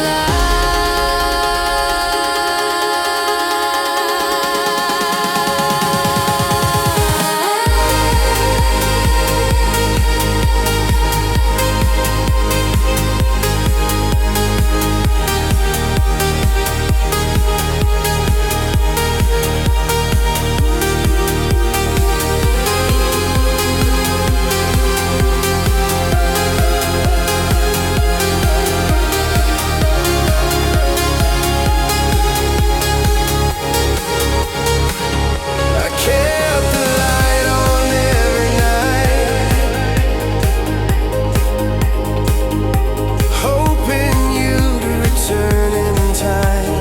I kept the light on every night, hoping you'd return in time.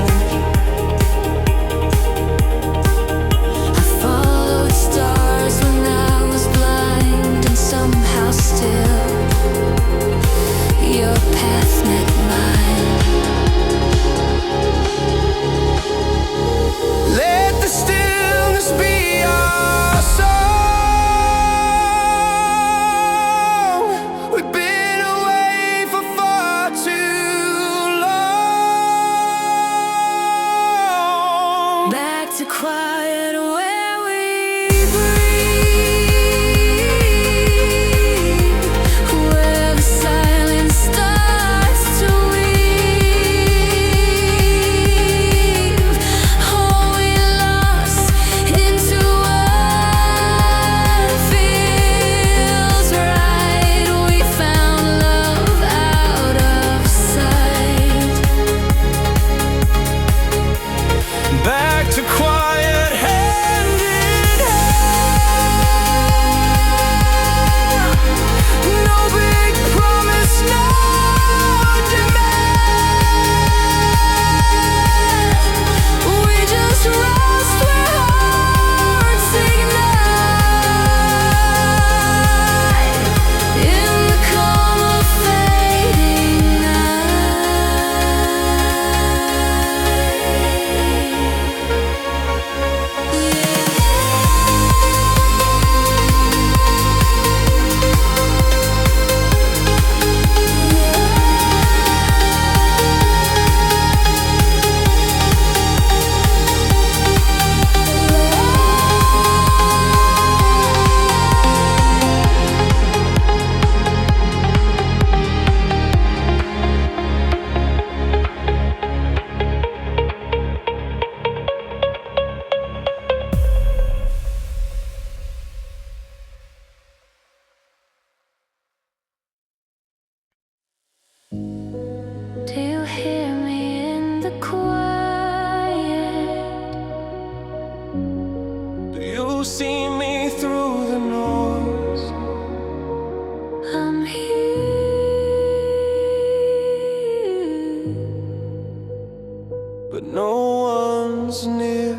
I followed stars when I was blind, and somehow still your path met mine. Let the stillness be our song. We've been away for far too long. Back to quiet where we breathe, where the silence starts to weave. All we lost into what feels right. We found love out of sight. Back to quiet hands see me through the noise. I'm here, but no one's near.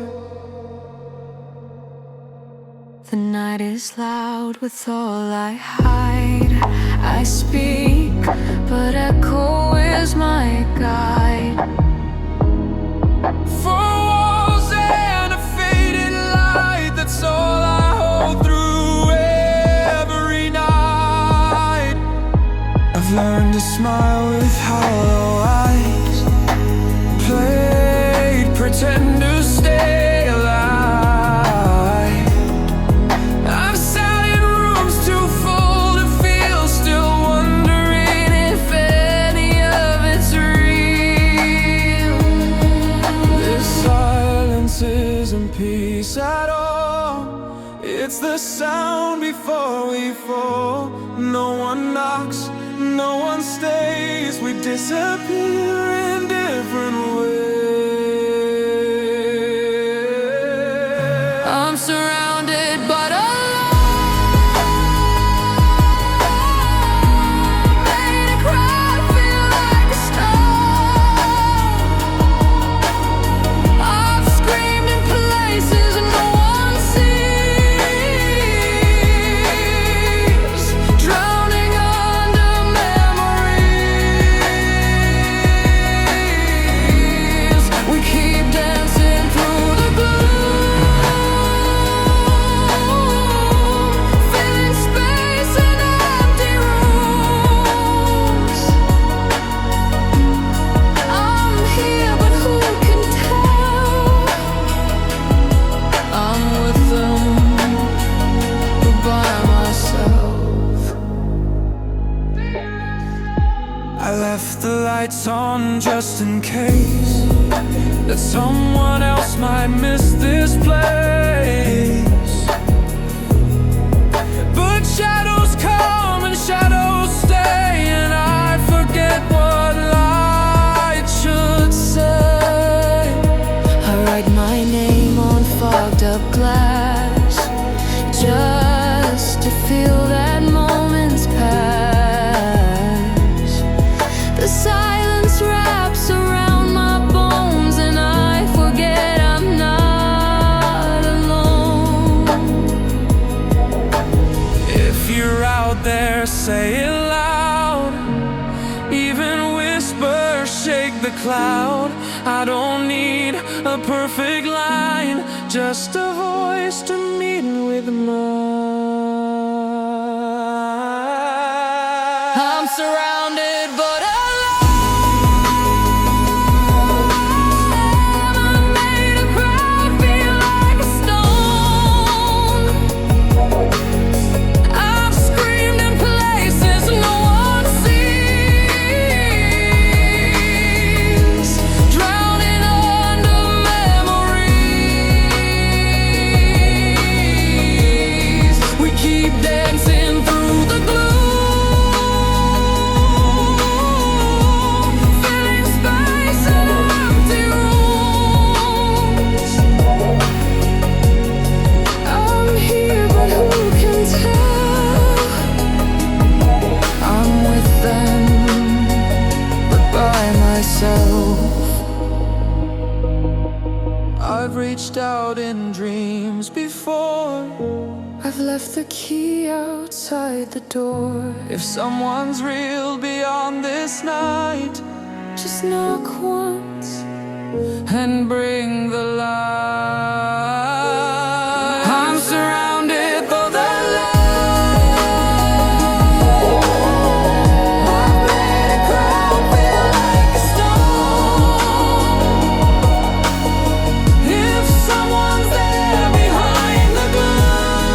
the night is loud with all I hide. I speak, but echo is my guide. Four walls and a faded light, that's all I hold through every night. I've learned to smile with hollow eyes, played pretend to stay alive. I've sat in rooms too full to feel, still wondering if any of it's real. This silence isn't peace at all, it's the sound before we fall. No one knocks, no one stays, we disappear in different ways. I'm surrounded but alone, made a crowd feel like a stone. I've screamed in places no one sees, drowning under memories. We keep dancing through the gloom, filling space in empty rooms. I'm here, but who can tell? I'm with them, but by myself. I left the lights on just in case that someone else might miss this place. But shadows come and shadows stay, and I forget what light should say. I write my name on fogged up glass, just to feel that moment's pass. The silence wraps around my bones, and I forget I'm not alone. If you're out there, say it loud. Even whispers shake the cloud. I don't need a perfect line, just a voice to meet with mine. I'm surrounded but alone, I made a crowd feel like a stone. I've screamed in places no one sees, drowning under memories. We keep dancing through the gloom, filling space in empty rooms. I'm here, but who can tell? I'm with them, but by myself. I've reached out in dreams before. I've left the key outside the door. If someone's real beyond this night, Just knock once. and bring the light. I'm surrounded by the light. I've made a crowd feel like a stone. If someone's there behind the gloom,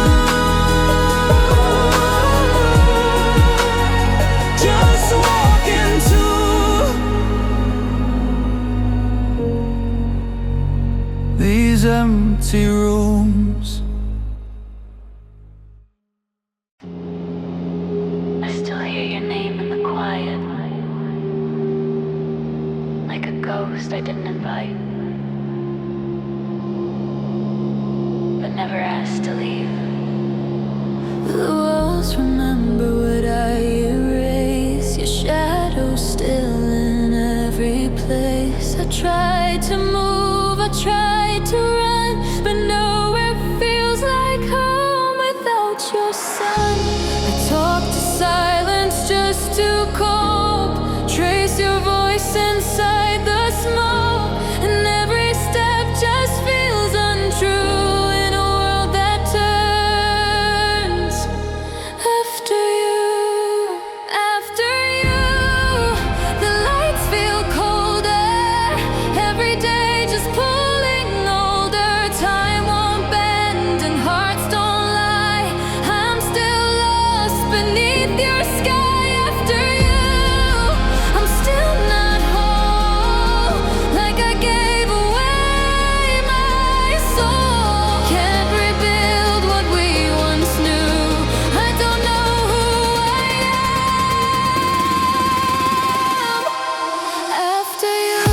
just walk into these empty rooms. I still hear your name in the quiet, like a ghost I didn't invite. But never asked to leave. The walls remember what I erase. Your shadow still in every place. I tried to move, I tried to run, but nowhere feels like home without your sun. I talk to silence just to cope. Trace your voice inside the smoke, and every step just feels untrue in a world that turns after you. After you, the lights feel colder. Every day just pulling older. Time won't bend and hearts don't lie. I'm still lost beneath your sky. After you, I'm still not whole. Like I gave away my soul. Can't rebuild what we once knew. I don't know who I am after you.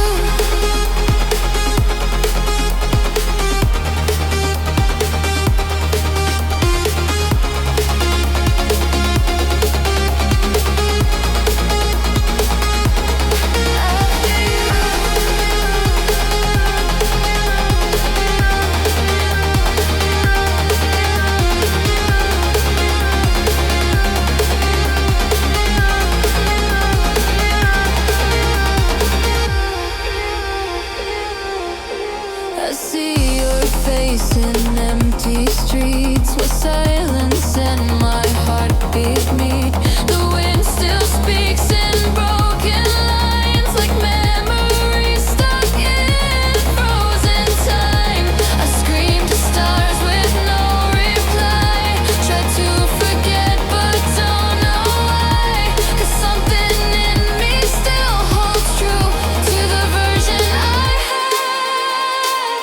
I see your face in empty streets where silence and my heartbeat meet. The wind still speaks in broken lines, like memories stuck in frozen time. I scream to stars with no reply. Try to forget but don't know why. 'Cause something in me still holds true to the version I had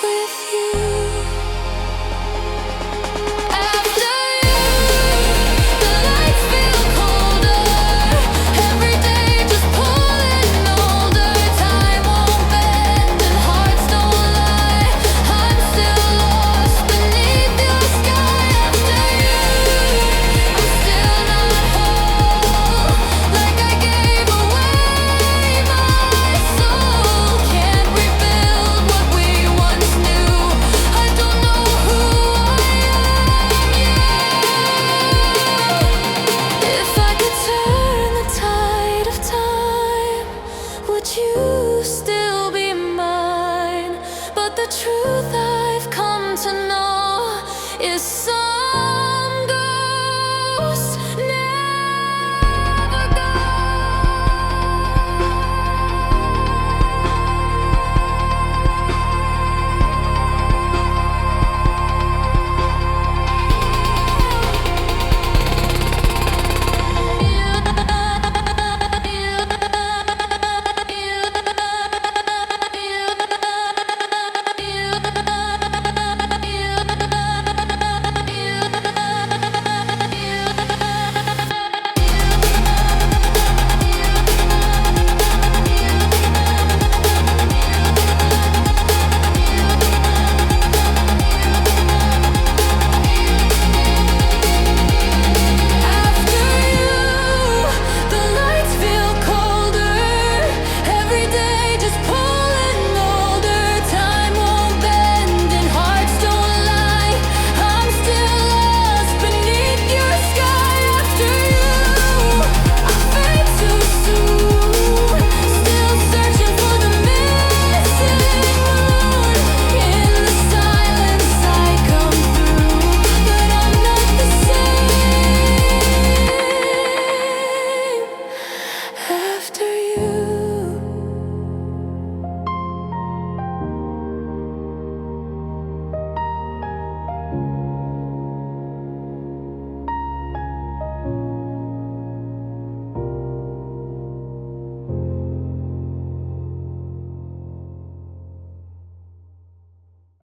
with you. After you, the lights feel colder. Every day just pulling older. Time won't bend and hearts don't lie. I'm still lost beneath your sky. After you, I'm still not whole. Like I gave away my soul. Can't rebuild what we once knew. I don't know who I am yet. If I could turn the tide of time, would you still be mine? But the truth I've come to know is